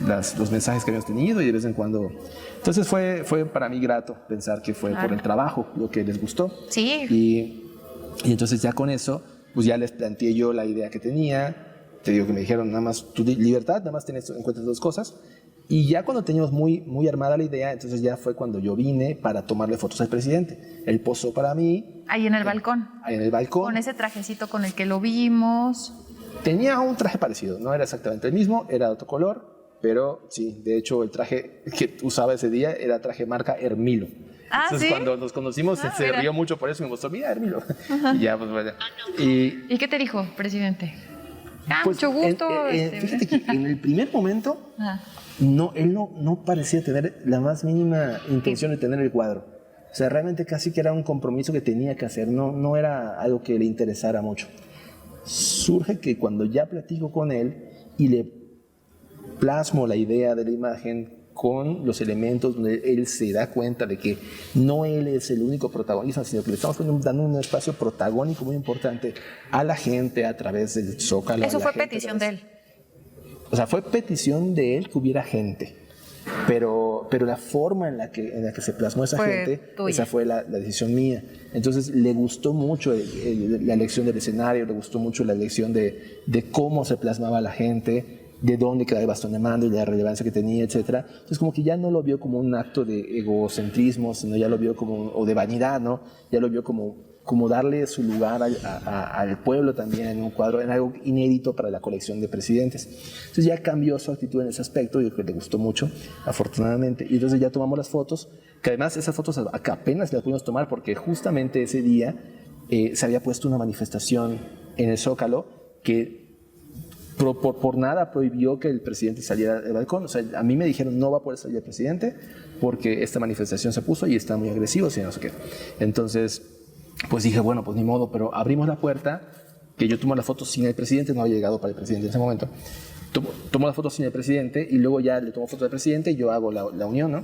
los mensajes que habíamos tenido y de vez en cuando. Entonces fue para mí grato pensar que fue por el trabajo lo que les gustó. Sí. Y entonces ya con eso, pues ya les planteé yo la idea que tenía. Te digo que me dijeron, nada más tu libertad, nada más tienes en cuenta 2 cosas. Y ya cuando teníamos muy armada la idea, entonces ya fue cuando yo vine para tomarle fotos al presidente. Él posó para mí. Ahí en el balcón. Ahí en el balcón. Con ese trajecito con el que lo vimos. Tenía un traje parecido, no era exactamente el mismo, era de otro color. Pero sí, de hecho el traje que usaba ese día era traje marca Hermilo. Entonces ¿sí? Cuando nos conocimos se rió mucho por eso y me mostró, mira Hermilo. Y ya, pues bueno. ¿Y qué te dijo, presidente? Pues, mucho gusto. Fíjate que en el primer momento él no parecía tener la más mínima intención de tener el cuadro. O sea, realmente casi que era un compromiso que tenía que hacer, no era algo que le interesara mucho. Surge que cuando ya platico con él y le plasmo la idea de la imagen con los elementos donde él se da cuenta de que no él es el único protagonista, sino que le estamos dando un espacio protagónico muy importante a la gente a través del Zócalo. Eso fue petición de él. O sea, fue petición de él que hubiera gente, pero la forma en la que se plasmó esa gente, tuya. Esa fue la decisión mía. Entonces le gustó mucho la elección del escenario, le gustó mucho la elección de cómo se plasmaba la gente, de dónde quedaba el bastón de mando y la relevancia que tenía, etcétera. Entonces como que ya no lo vio como un acto de egocentrismo, sino ya lo vio o de vanidad, ¿no? Ya lo vio como darle su lugar al pueblo también en un cuadro, en algo inédito para la colección de presidentes. Entonces ya cambió su actitud en ese aspecto, yo creo que le gustó mucho, afortunadamente. Y entonces ya tomamos las fotos, que además esas fotos apenas las pudimos tomar porque justamente ese día se había puesto una manifestación en el Zócalo que por nada prohibió que el presidente saliera del balcón. O sea, a mí me dijeron no va a poder salir el presidente porque esta manifestación se puso y está muy agresivo, y no sé qué. Entonces, pues dije, bueno, pues ni modo, pero abrimos la puerta, que yo tomo la foto sin el presidente, no había llegado para el presidente en ese momento. tomo la foto sin el presidente y luego ya le tomo foto al presidente y yo hago la unión, ¿no?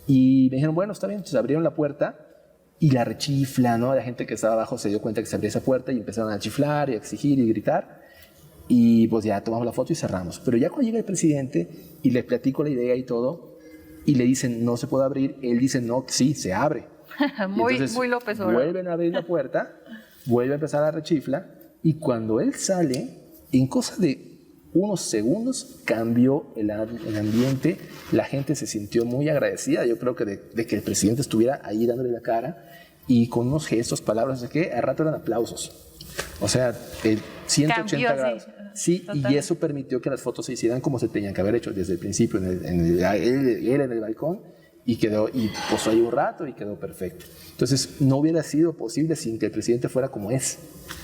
Y me dijeron, bueno, está bien. Entonces abrieron la puerta y la rechifla, ¿no? La gente que estaba abajo se dio cuenta que se abría esa puerta y empezaron a chiflar y a exigir y gritar. Y pues ya tomamos la foto y cerramos. Pero ya cuando llega el presidente y le platico la idea y todo, y le dicen, no se puede abrir, él dice, no, sí, se abre. muy López Obrador. Vuelven a abrir la puerta, vuelve a empezar la rechifla, y cuando él sale, en cosa de unos segundos cambió el ambiente, la gente se sintió muy agradecida, yo creo que de que el presidente estuviera ahí dándole la cara, y con unos gestos, palabras, no sé qué, al rato eran aplausos. O sea, 180 cambió, grados. Sí, y eso permitió que las fotos se hicieran como se tenían que haber hecho desde el principio, él en el balcón, y posó ahí un rato y quedó perfecto. Entonces, no hubiera sido posible sin que el presidente fuera como es.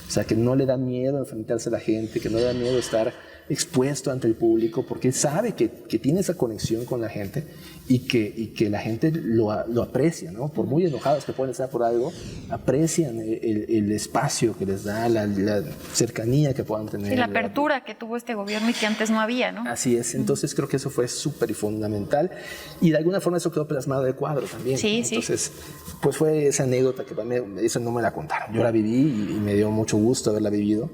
O sea, que no le da miedo enfrentarse a la gente, que no le da miedo estar expuesto ante el público, porque él sabe que tiene esa conexión con la gente y que la gente lo aprecia, ¿no? Por muy enojados que pueden estar por algo, aprecian el espacio que les da, la cercanía que puedan tener. Y la apertura que tuvo este gobierno y que antes no había, ¿no? Así es. Entonces creo que eso fue súper y fundamental, y de alguna forma eso quedó plasmado en el cuadro también. Sí, ¿no? sí. Entonces, pues fue esa anécdota que esa no me la contaron. Yo la viví y me dio mucho gusto haberla vivido.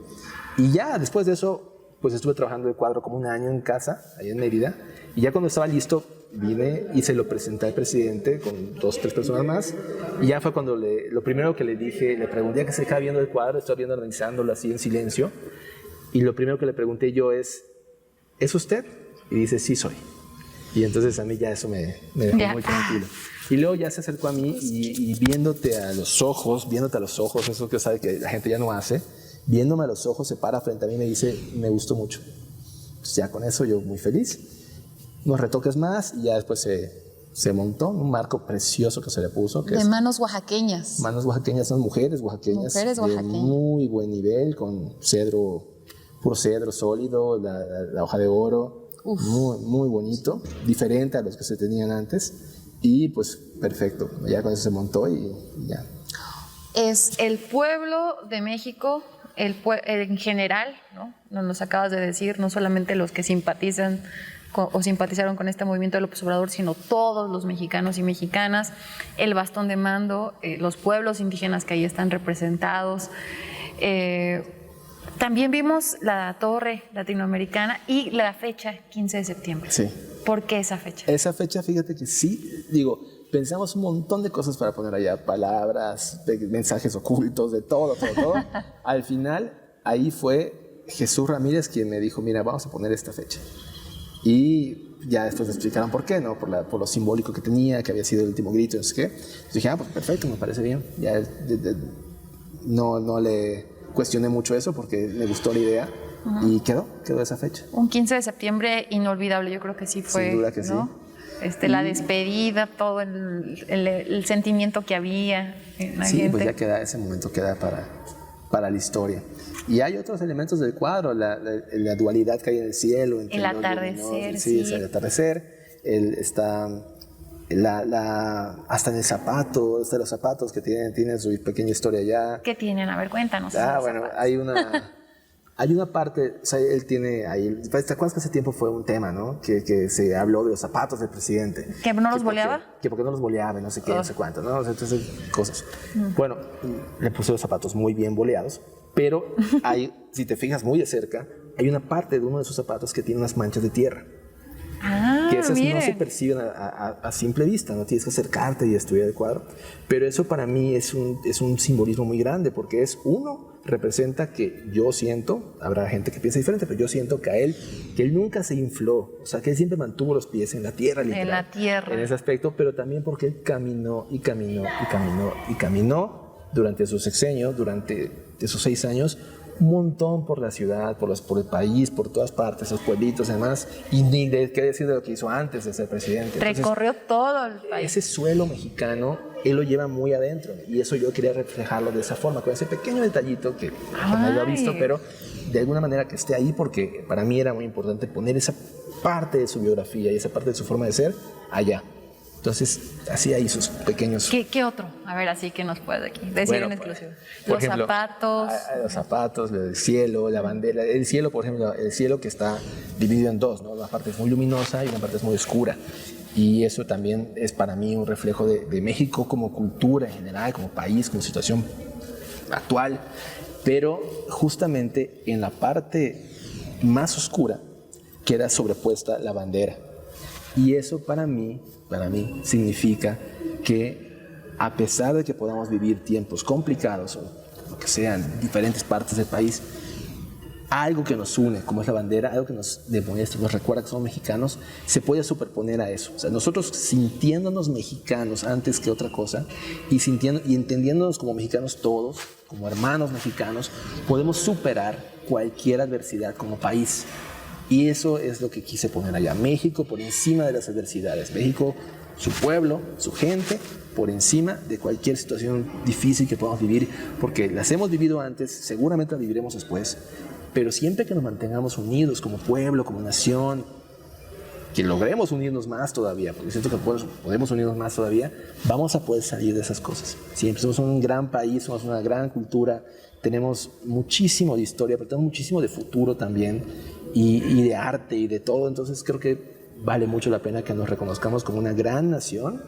Y ya después de eso, pues estuve trabajando el cuadro como un año en casa, allá en Mérida, y ya cuando estaba listo, vine y se lo presenté al presidente con 2 o 3 personas más, y ya fue cuando lo primero que le dije, le pregunté a que se estaba viendo el cuadro, estaba viendo, analizándolo así en silencio, y lo primero que le pregunté yo ¿es usted? Y dice, sí soy. Y entonces a mí ya eso me dejó muy tranquilo. Y luego ya se acercó a mí y viéndote a los ojos, eso que sabe que la gente ya no hace, viéndome a los ojos, se para frente a mí y me dice, me gustó mucho. Pues ya con eso yo muy feliz. Unos retoques más y ya después se montó un marco precioso que se le puso. Que de manos oaxaqueñas. Manos oaxaqueñas, son mujeres oaxaqueñas. De muy buen nivel, con puro cedro sólido, la hoja de oro. Muy, muy bonito, diferente a los que se tenían antes. Y pues perfecto, ya con eso se montó y ya. Es el pueblo de México, en general, ¿no? Nos acabas de decir, no solamente los que simpatizan o simpatizaron con este movimiento de López Obrador, sino todos los mexicanos y mexicanas, el bastón de mando, los pueblos indígenas que ahí están representados. También vimos la torre latinoamericana y la fecha 15 de septiembre. Sí. ¿Por qué esa fecha? Esa fecha, fíjate que sí, pensamos un montón de cosas para poner allá, palabras, mensajes ocultos, de todo. Al final, ahí fue Jesús Ramírez quien me dijo, mira, vamos a poner esta fecha. Y ya después me explicaron por qué, ¿no? Por lo simbólico que tenía, que había sido el último grito, no sé qué. Entonces dije, pues perfecto, me parece bien. Ya no le cuestioné mucho eso porque me gustó la idea. Y quedó esa fecha. Un 15 de septiembre inolvidable, yo creo que sí fue. Sin duda que ¿no? sí. La despedida, todo el sentimiento que había en la gente. Pues ya ese momento queda para la historia. Y hay otros elementos del cuadro, la dualidad que hay en el cielo. El atardecer. Sí, es el atardecer. Está hasta en el zapato, los zapatos que tienen su pequeña historia ya. ¿Qué tienen? A ver, cuéntanos. Bueno, hay una parte, o sea, él tiene ahí, ¿te acuerdas que hace tiempo fue un tema, ¿no? Que se habló de los zapatos del presidente. ¿Que no los boleaba? Que porque no los boleaba, no sé qué, no sé cuánto, ¿no? O sea, entonces, cosas. Bueno, le puse los zapatos muy bien boleados, pero si te fijas muy de cerca, hay una parte de uno de sus zapatos que tiene unas manchas de tierra. Que esas no se perciben a simple vista, no tienes que acercarte y estudiar el cuadro. Pero eso para mí es un simbolismo muy grande, porque representa que yo siento, habrá gente que piensa diferente, pero yo siento que él nunca se infló, o sea, que él siempre mantuvo los pies en la tierra, literal, en la tierra, en ese aspecto, pero también porque él caminó durante su sexenio, durante esos 6 años, un montón por la ciudad, por el país, por todas partes, esos pueblitos y demás, y ni de qué decir de lo que hizo antes de ser presidente. Recorrió todo el país. Ese suelo mexicano, él lo lleva muy adentro, y eso yo quería reflejarlo de esa forma, con ese pequeño detallito que no lo he visto, pero de alguna manera que esté ahí, porque para mí era muy importante poner esa parte de su biografía y esa parte de su forma de ser allá. Entonces, así hay sus pequeños... ¿Qué otro? A ver, así que nos puede aquí decir Bueno, en exclusivo. por Los ejemplo, zapatos. Los zapatos, el cielo, la bandera. El cielo, por ejemplo, el cielo que está dividido en dos, ¿no? Una parte es muy luminosa y una parte es muy oscura. Y eso también es para mí un reflejo de México como cultura en general, como país, como situación actual. Pero justamente en la parte más oscura queda sobrepuesta la bandera. Y eso para mí significa que a pesar de que podamos vivir tiempos complicados o lo que sean en diferentes partes del país, algo que nos une, como es la bandera, algo que nos demuestra, nos recuerda que somos mexicanos, se puede superponer a eso. O sea, nosotros sintiéndonos mexicanos antes que otra cosa y entendiéndonos como mexicanos todos, como hermanos mexicanos, podemos superar cualquier adversidad como país. Y eso es lo que quise poner allá. México por encima de las adversidades. México, su pueblo, su gente, por encima de cualquier situación difícil que podamos vivir, porque las hemos vivido antes, seguramente las viviremos después, pero siempre que nos mantengamos unidos como pueblo, como nación, que logremos unirnos más todavía, porque siento que podemos unirnos más todavía, vamos a poder salir de esas cosas. Siempre somos un gran país, somos una gran cultura, tenemos muchísimo de historia, pero tenemos muchísimo de futuro también, y de arte y de todo. Entonces creo que vale mucho la pena que nos reconozcamos como una gran nación,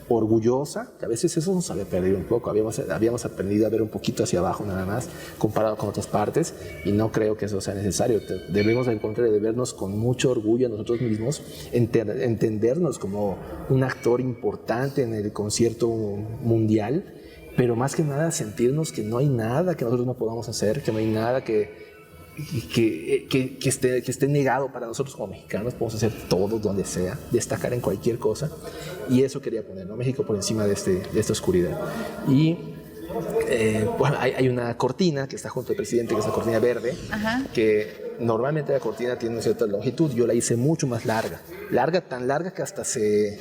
orgullosa, que a veces eso nos había perdido un poco, habíamos aprendido a ver un poquito hacia abajo nada más, comparado con otras partes, y no creo que eso sea necesario. Debemos, al contrario, de vernos con mucho orgullo a nosotros mismos, entendernos como un actor importante en el concierto mundial, pero más que nada sentirnos que no hay nada que nosotros no podamos hacer, que no hay nada que esté negado para nosotros como mexicanos. Podemos hacer todo donde sea, destacar en cualquier cosa, y eso quería poner, ¿no? México por encima de esta oscuridad. Y bueno, hay una cortina que está junto al presidente, que es la cortina verde. Ajá. Que normalmente la cortina tiene una cierta longitud, yo la hice mucho más larga, tan larga que hasta se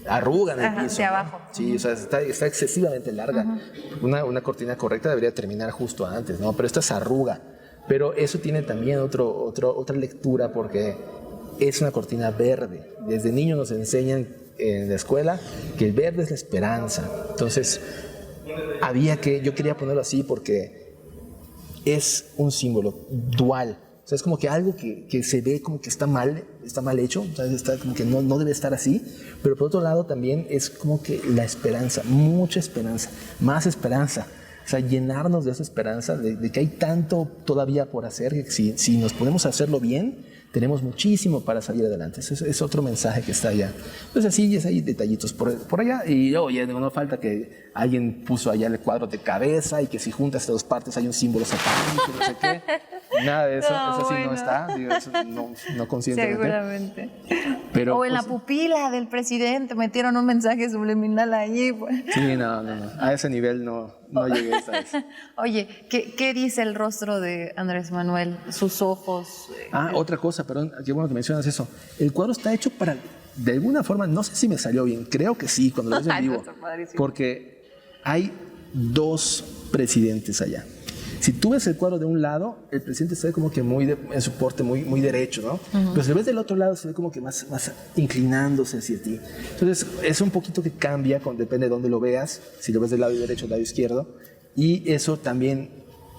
arruga en el piso, hacia abajo. Sí, o sea, está excesivamente larga. Una cortina correcta debería terminar justo antes, ¿no? Pero esta se arruga. Pero eso tiene también otra lectura, porque es una cortina verde. Desde niños nos enseñan en la escuela que el verde es la esperanza. Entonces, yo quería ponerlo así porque es un símbolo dual. O sea, es como que algo que se ve como que está mal hecho, o sea, está como que no debe estar así, pero por otro lado también es como que la esperanza, mucha esperanza, más esperanza. O sea, llenarnos de esa esperanza, de que hay tanto todavía por hacer, que si nos podemos hacerlo bien, tenemos muchísimo para salir adelante. Ese es otro mensaje que está allá. Entonces así hay detallitos por allá, y ya no falta que alguien puso allá el cuadro de cabeza, y que si juntas estas dos partes hay un símbolo satánico, no sé qué. Nada de eso, eso sí no está, digo, eso no conscientemente. Seguramente. Pero, o en la pupila del presidente metieron un mensaje subliminal ahí. Pues. Sí, no. A ese nivel no llegué esta vez. Oye, ¿qué dice el rostro de Andrés Manuel? Sus ojos. Otra cosa, perdón, qué bueno que mencionas eso. El cuadro está hecho para, de alguna forma, no sé si me salió bien, creo que sí, cuando lo ves en vivo. Porque hay dos presidentes allá. Si tú ves el cuadro de un lado, el presidente se ve como que en su porte muy derecho, ¿no? Pero si lo ves del otro lado, se ve como que más inclinándose hacia ti. Entonces, es un poquito que cambia, depende de dónde lo veas, si lo ves del lado derecho o del lado izquierdo. Y eso también,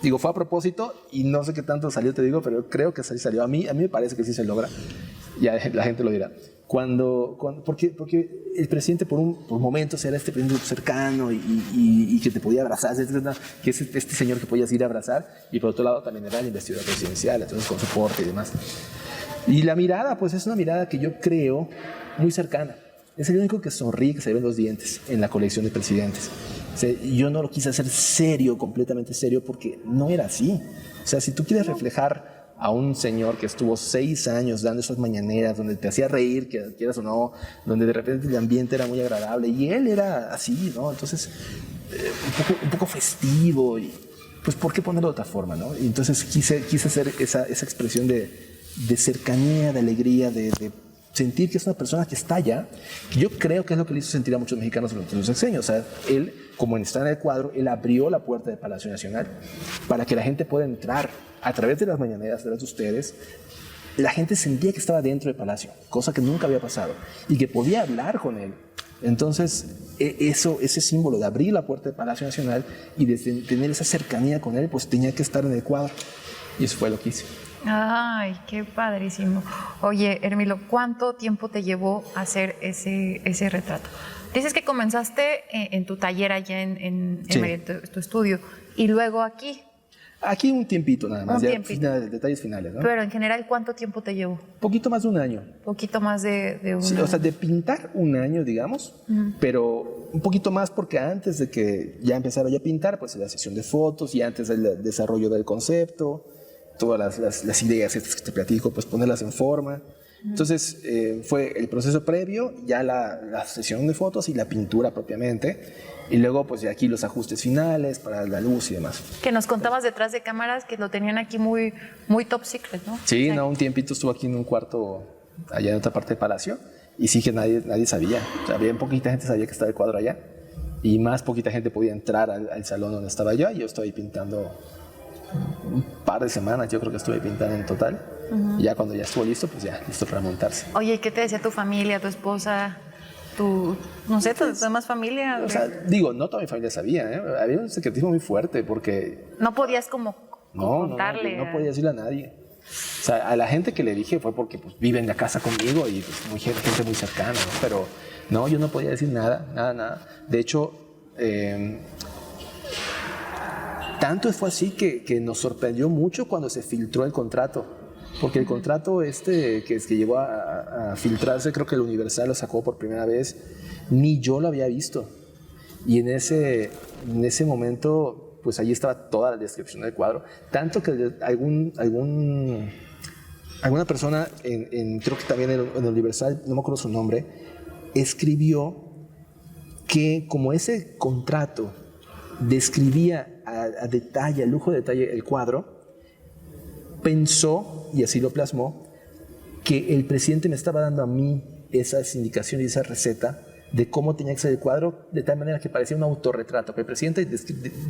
fue a propósito, y no sé qué tanto salió, te digo, pero creo que salió. A mí me parece que sí se logra. Ya la gente lo dirá. Porque el presidente por momentos era este presidente cercano y que te podía abrazar, que es este señor que podías ir a abrazar, y por otro lado también era la investidura presidencial, entonces con soporte y demás. Y la mirada, pues es una mirada que yo creo muy cercana. Es el único que sonríe, que se ven los dientes en la colección de presidentes. O sea, yo no lo quise hacer serio, completamente serio, porque no era así. O sea, si tú quieres reflejar a un señor que estuvo 6 años dando esas mañaneras, donde te hacía reír, que quieras o no, donde de repente el ambiente era muy agradable, y él era así, ¿no? Entonces, un poco festivo, y pues, ¿por qué ponerlo de otra forma, no? Y entonces quise hacer esa expresión de cercanía, de alegría, de sentir que es una persona que está allá, que yo creo que es lo que le hizo sentir a muchos mexicanos durante los sexenios. O sea, él, como está en el cuadro, él abrió la puerta del Palacio Nacional para que la gente pueda entrar a través de las mañaneras, a través de ustedes. La gente sentía que estaba dentro del palacio, cosa que nunca había pasado, y que podía hablar con él Entonces, ese símbolo de abrir la puerta del Palacio Nacional y de tener esa cercanía con él, pues tenía que estar en el cuadro. Y eso fue lo que hice. Ay, qué padrísimo. Oye, Hermilo, ¿cuánto tiempo te llevó a hacer ese retrato? Dices que comenzaste en tu taller allá en Sí. tu estudio y luego aquí. Aquí un tiempito nada más, Un ya tiempito. detalles finales, ¿no? Pero en general, ¿cuánto tiempo te llevó? Poquito más de un año. Poquito más de un Sí, año. o sea, de pintar un año, digamos, pero un poquito más porque antes de que ya empezara yo a pintar, pues la sesión de fotos y antes del desarrollo del concepto, todas las ideas estas que te platico, pues ponerlas en forma. Entonces fue el proceso previo, ya la sesión de fotos y la pintura propiamente, y luego pues de aquí los ajustes finales para la luz y demás. Que nos contabas detrás de cámaras que lo tenían aquí muy, muy top secret, ¿no? Sí, O sea, no, un tiempito estuvo aquí en un cuarto allá en otra parte del palacio y sí que nadie sabía, o sea, bien poquita gente sabía que estaba el cuadro allá y más poquita gente podía entrar al salón donde estaba yo y yo estaba ahí pintando un par de semanas, yo creo que estuve pintando en total. Y ya cuando ya estuvo listo, pues ya listo para montarse. Oye, ¿qué te decía tu familia, tu esposa, no sé, tu demás familia? O sea, digo, no toda mi familia sabía, ¿eh? Había un secretismo muy fuerte porque No podías como no, contarle. yo no podía decirle a nadie. O sea, a la gente que le dije fue porque pues, vive en la casa conmigo y pues, gente muy cercana, ¿no? Pero no, yo no podía decir nada. De hecho, tanto fue así que nos sorprendió mucho cuando se filtró el contrato. Porque el contrato que llegó a filtrarse, creo que el Universal lo sacó por primera vez, ni yo lo había visto. Y en ese momento, pues allí estaba toda la descripción del cuadro. Tanto que alguna persona, creo que también en el Universal, no me acuerdo su nombre, escribió que como ese contrato describía a detalle, a lujo de detalle el cuadro, pensó, y así lo plasmó, que el presidente me estaba dando a mí esas indicaciones y esa receta de cómo tenía que ser el cuadro, de tal manera que parecía un autorretrato, que el presidente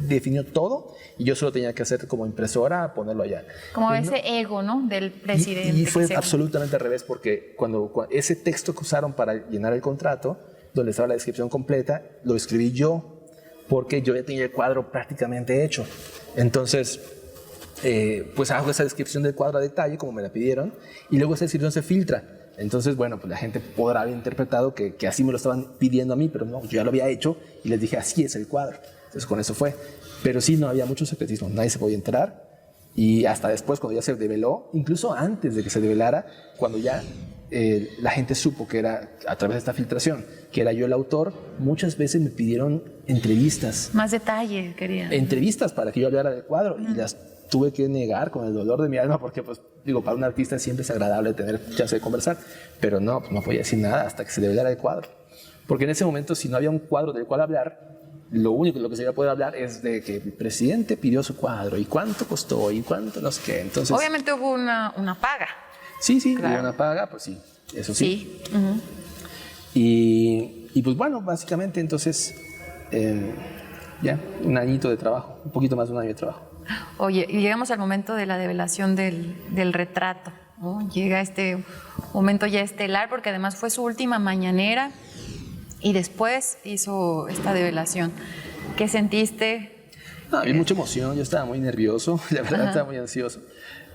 definió todo y yo solo tenía que hacer como impresora, ponerlo allá. Como Pues ese ego, ¿no? Del presidente. Y fue que se- absolutamente al revés, porque cuando ese texto que usaron para llenar el contrato, donde estaba la descripción completa, lo escribí yo, porque yo ya tenía el cuadro prácticamente hecho. Entonces, pues hago esa descripción del cuadro a detalle, como me la pidieron, y luego esa descripción se filtra. Entonces, bueno, pues la gente podrá haber interpretado que así me lo estaban pidiendo a mí, pero no, yo ya lo había hecho y les dije, así es el cuadro. Entonces, con eso fue. Pero sí, no había mucho secretismo, nadie se podía enterar. Y hasta después, cuando ya se develó, incluso antes de que se develara, cuando ya la gente supo que era a través de esta filtración, que era yo el autor, muchas veces me pidieron entrevistas. Más detalle, quería. Entrevistas para que yo hablara del cuadro y las tuve que negar con el dolor de mi alma porque, pues, digo, para un artista siempre es agradable tener chance de conversar, pero no, pues no podía decir nada hasta que se develara el cuadro. Porque en ese momento, si no había un cuadro del cual hablar, lo único de lo que se iba a poder hablar es de que el presidente pidió su cuadro y cuánto costó y cuánto no sé qué. Entonces, Obviamente hubo una paga. sí, Claro. hubo una paga, pues sí, eso sí. Sí. Ujú. Y pues bueno, básicamente entonces, ya, un añito de trabajo, un poquito más de un año de trabajo. Oye, y llegamos al momento de la develación del retrato, ¿no? Llega este momento ya estelar, porque además fue su última mañanera y después hizo esta develación. ¿Qué sentiste? No, había mucha emoción, yo estaba muy nervioso, la verdad estaba muy ansioso,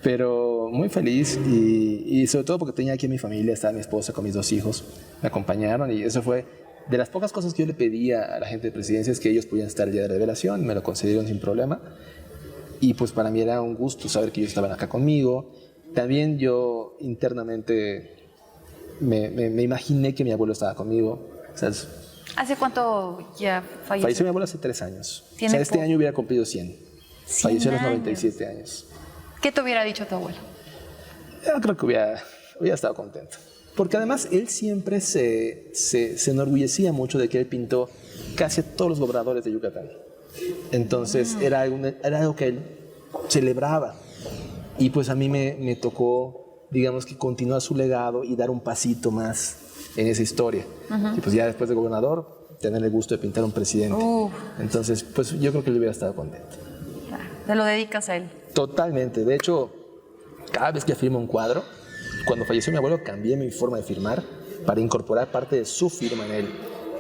pero muy feliz y sobre todo porque tenía aquí a mi familia, estaba mi esposa con mis 2 hijos, me acompañaron y eso fue de las pocas cosas que yo le pedía a la gente de Presidencia, es que ellos pudieran estar el día de la revelación, me lo concedieron sin problema y pues para mí era un gusto saber que ellos estaban acá conmigo. También yo internamente me imaginé que mi abuelo estaba conmigo, o sea, ¿Hace cuánto ya falleció? falleció mi abuelo hace 3 años. O Tiene sea, este poco. año hubiera cumplido 100. 100 Falleció a los años. 97 años. ¿Qué te hubiera dicho tu abuelo? Yo creo que hubiera estado contento. Porque además él siempre se enorgullecía mucho de que él pintó casi a todos los gobernadores de Yucatán. Entonces era algo que él celebraba. Y pues a mí me tocó, digamos que continuar su legado y dar un pasito más en esa historia. Y pues ya después de gobernador, tener el gusto de pintar a un presidente. Entonces, pues yo creo que él hubiera estado contento. Te lo dedicas a él. Totalmente. De hecho, cada vez que firmo un cuadro, cuando falleció mi abuelo cambié mi forma de firmar para incorporar parte de su firma en él.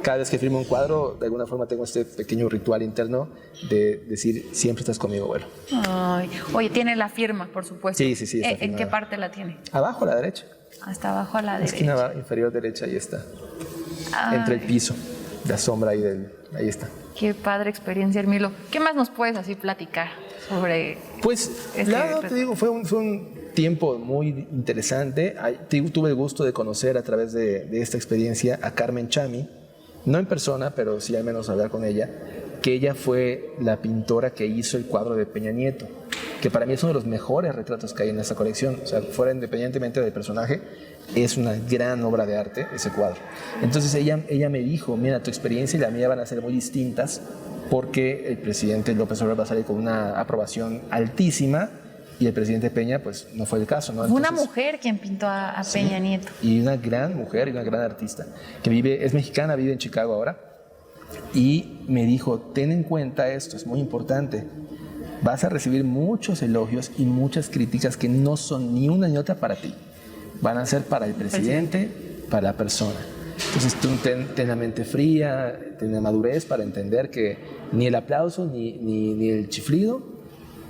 cada vez que firmo un cuadro, de alguna forma tengo este pequeño ritual interno de decir, siempre estás conmigo, abuelo. Ay, oye, tiene la firma, por supuesto. Sí, está ¿En firmada. qué parte la tiene? Abajo a la derecha. Hasta abajo a la derecha. Esquina inferior derecha, ahí está. Ay, Entre el piso, la sombra ahí está. qué padre experiencia, Hermilo. ¿Qué más nos puedes así platicar sobre Pues, te digo, fue un tiempo muy interesante. Tuve el gusto de conocer a través de esta experiencia a Carmen Chami, no en persona, pero sí al menos hablar con ella, que ella fue la pintora que hizo el cuadro de Peña Nieto, que para mí es uno de los mejores retratos que hay en esta colección. O sea, fuera independientemente del personaje, es una gran obra de arte ese cuadro. Entonces ella me dijo, mira, tu experiencia y la mía van a ser muy distintas porque el presidente López Obrador va a salir con una aprobación altísima y el presidente Peña, pues no fue el caso, ¿no? Fue una mujer quien pintó a Peña Nieto. Y una gran mujer y una gran artista que es mexicana, vive en Chicago ahora, y me dijo, ten en cuenta esto, es muy importante. Vas a recibir muchos elogios y muchas críticas que no son ni una ni otra para ti. Van a ser para el presidente, para la persona. Entonces tú ten la mente fría, ten la madurez para entender que ni el aplauso ni el chiflido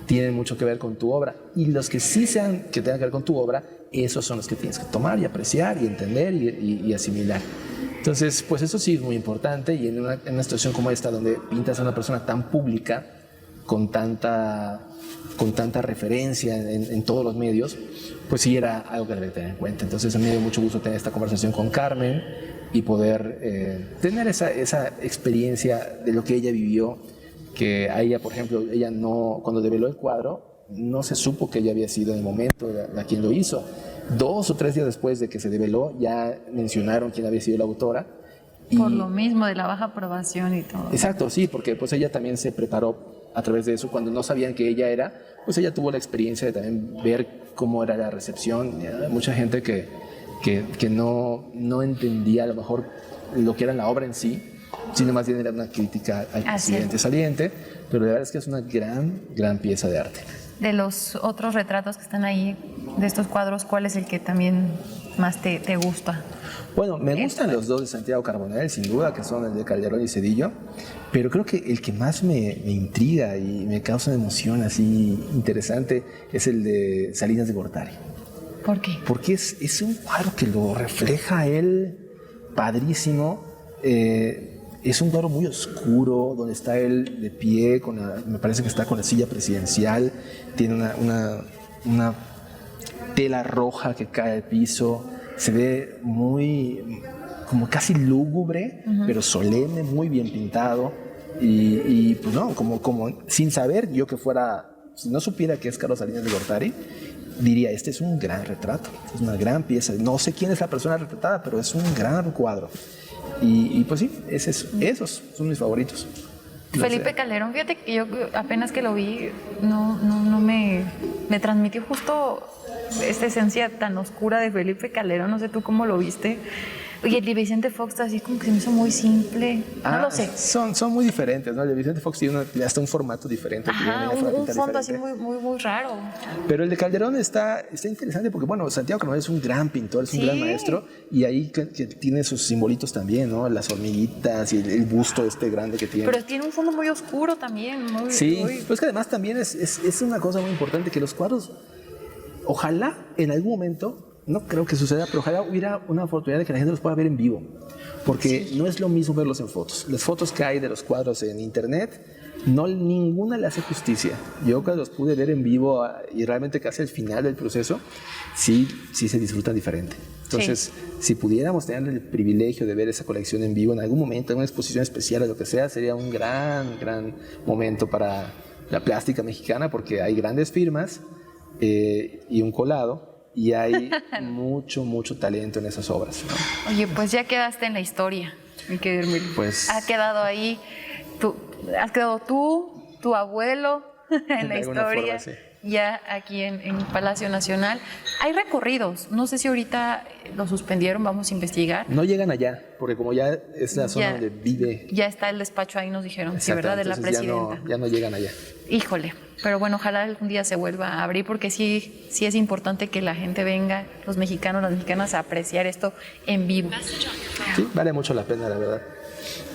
tienen mucho que ver con tu obra. Y los que sí sean que tengan que ver con tu obra, esos son los que tienes que tomar y apreciar y entender y asimilar. Entonces, pues eso sí es muy importante, y en una situación como esta, donde pintas a una persona tan pública, con tanta referencia en todos los medios, pues sí era algo que debía tener en cuenta. Entonces a mí me dio mucho gusto tener esta conversación con Carmen y poder tener esa experiencia de lo que ella vivió, que a ella, por ejemplo, cuando develó el cuadro, no se supo que ella había sido en el momento la quien lo hizo. 2 o 3 días después de que se develó, ya mencionaron quién había sido la autora. Por lo mismo de la baja aprobación y todo. Exacto, sí, porque pues ella también se preparó a través de eso. Cuando no sabían que ella era, pues ella tuvo la experiencia de también ver cómo era la recepción. Mucha gente que no entendía a lo mejor lo que era la obra en sí, sino más bien era una crítica al presidente saliente, pero la verdad es que es una gran pieza de arte. De los otros retratos que están ahí, de estos cuadros, ¿cuál es el que también más te gusta? Bueno, me gustan los dos de Santiago Carbonell, sin duda, que son el de Calderón y Zedillo, pero creo que el que más me intriga y me causa una emoción así interesante es el de Salinas de Gortari. ¿Por qué? Porque es un cuadro que lo refleja a él padrísimo. Es un cuadro muy oscuro, donde está él de pie, me parece que está con la silla presidencial, tiene una tela roja que cae al piso, se ve muy, como casi lúgubre, pero solemne, muy bien pintado, y pues no, como sin saber yo si no supiera que es Carlos Salinas de Gortari, diría, este es un gran retrato, es una gran pieza, no sé quién es la persona retratada, pero es un gran cuadro. Y pues sí, esos son mis favoritos. Felipe Calderón, fíjate que yo apenas que lo vi, no me transmitió justo esta esencia tan oscura de Felipe Calderón. No sé tú cómo lo viste. Oye, el de Vicente Fox así como que se me hizo muy simple. No lo sé. Son muy diferentes, ¿no? El de Vicente Fox tiene hasta un formato diferente. Ajá, un fondo así muy raro. Pero el de Calderón está interesante porque, bueno, Santiago Carbonell es un gran pintor, es un gran maestro, y ahí que tiene sus simbolitos también, ¿no? Las hormiguitas y el busto grande que tiene. Pero tiene un fondo muy oscuro también. Pues que además también es una cosa muy importante que los cuadros, ojalá en algún momento, no creo que suceda, pero ojalá hubiera una oportunidad de que la gente los pueda ver en vivo, porque no es lo mismo verlos en fotos. Las fotos que hay de los cuadros en internet, ninguna le hace justicia. Yo cuando los pude ver en vivo y realmente casi al final del proceso, sí se disfrutan diferente. Entonces, si pudiéramos tener el privilegio de ver esa colección en vivo en algún momento, en una exposición especial o lo que sea, sería un gran momento para la plástica mexicana, porque hay grandes firmas y un colado, y hay mucho talento en esas obras, ¿no? Oye, pues ya quedaste en la historia, mi querido Hermilo. Pues ha quedado ahí, has quedado tú, tu abuelo en la historia, forma, sí. Ya aquí en Palacio Nacional. Hay recorridos, no sé si ahorita lo suspendieron, vamos a investigar. No llegan allá, porque como ya es la zona donde vive. Ya está el despacho ahí, nos dijeron, sí, ¿verdad? De la presidenta. Ya no llegan allá. Híjole, pero bueno, ojalá algún día se vuelva a abrir, porque sí es importante que la gente venga, los mexicanos, las mexicanas, a apreciar esto en vivo. Sí, vale mucho la pena, la verdad.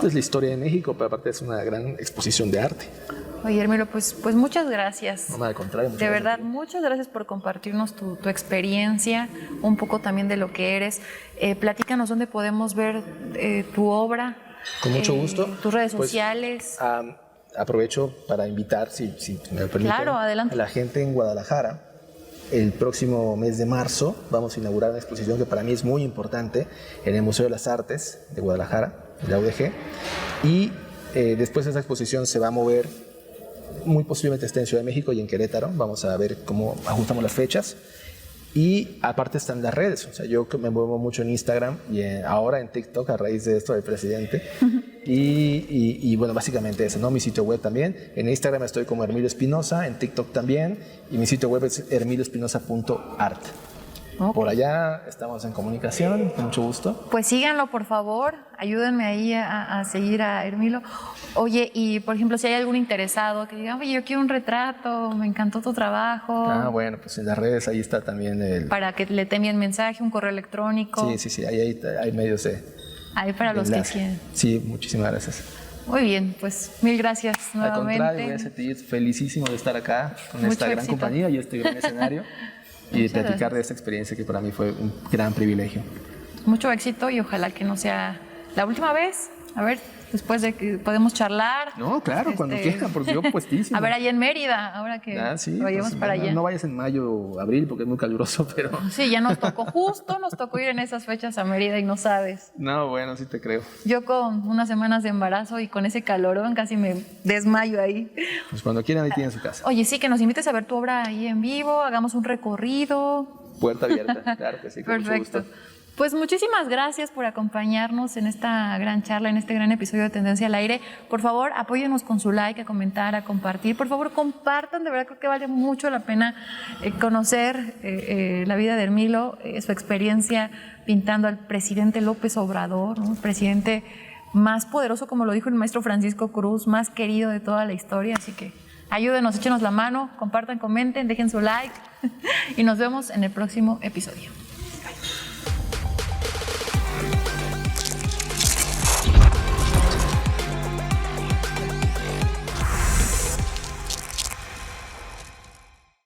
Es la historia de México, pero aparte es una gran exposición de arte. Oye, Hermilo, pues muchas gracias. No, al contrario. De verdad, muchas gracias por compartirnos tu experiencia, un poco también de lo que eres. Platícanos dónde podemos ver tu obra. Con mucho gusto. Tus redes sociales. Aprovecho para invitar, si me lo permiten, Claro, adelante. a la gente en Guadalajara. El próximo mes de marzo vamos a inaugurar una exposición que para mí es muy importante en el Museo de las Artes de Guadalajara, en la UDG. Y después de esa exposición se va a mover, muy posiblemente esté en Ciudad de México y en Querétaro. Vamos a ver cómo ajustamos las fechas. Y aparte están las redes, o sea, yo me muevo mucho en Instagram y ahora en TikTok a raíz de esto del presidente. Y bueno, básicamente eso, ¿no? Mi sitio web también. En Instagram estoy como Hermilo Espinosa, en TikTok también, y mi sitio web es hermiloespinosa.art. Okay. Por allá estamos en comunicación, con mucho gusto. Pues síganlo, por favor, ayúdenme ahí a seguir a Hermilo. Oye, y por ejemplo, si hay algún interesado que diga, oye, yo quiero un retrato, me encantó tu trabajo. Bueno, pues en las redes ahí está también para que le te envíen mensaje, un correo electrónico. Sí, ahí hay medios de... Ahí para los que quieren. Sí, muchísimas gracias. Muy bien, pues mil gracias nuevamente. Al contrario, voy a sentir felicísimo de estar acá con esta gran compañía y este gran escenario. Y de platicar de esta experiencia que para mí fue un gran privilegio. Mucho éxito y ojalá que no sea la última vez. A ver, después de que podemos charlar. No, claro, cuando quieran, porque yo puestísimo. A ver, allá en Mérida, ahora que lo llevamos para allá. No vayas en mayo o abril porque es muy caluroso, pero... Sí, ya nos tocó ir en esas fechas a Mérida y no sabes. No, bueno, sí te creo. Yo con unas semanas de embarazo y con ese calorón casi me desmayo ahí. Pues cuando quieran ahí tienen su casa. Oye, sí, que nos invites a ver tu obra ahí en vivo, hagamos un recorrido. Puerta abierta, claro que sí. Perfecto. Pues muchísimas gracias por acompañarnos en esta gran charla, en este gran episodio de Tendencia al Aire. Por favor, apóyenos con su like, a comentar, a compartir. Por favor, compartan, de verdad creo que vale mucho la pena conocer la vida de Hermilo, su experiencia pintando al presidente López Obrador, ¿no? El presidente más poderoso, como lo dijo el maestro Francisco Cruz, más querido de toda la historia. Así que ayúdenos, échenos la mano, compartan, comenten, dejen su like y nos vemos en el próximo episodio.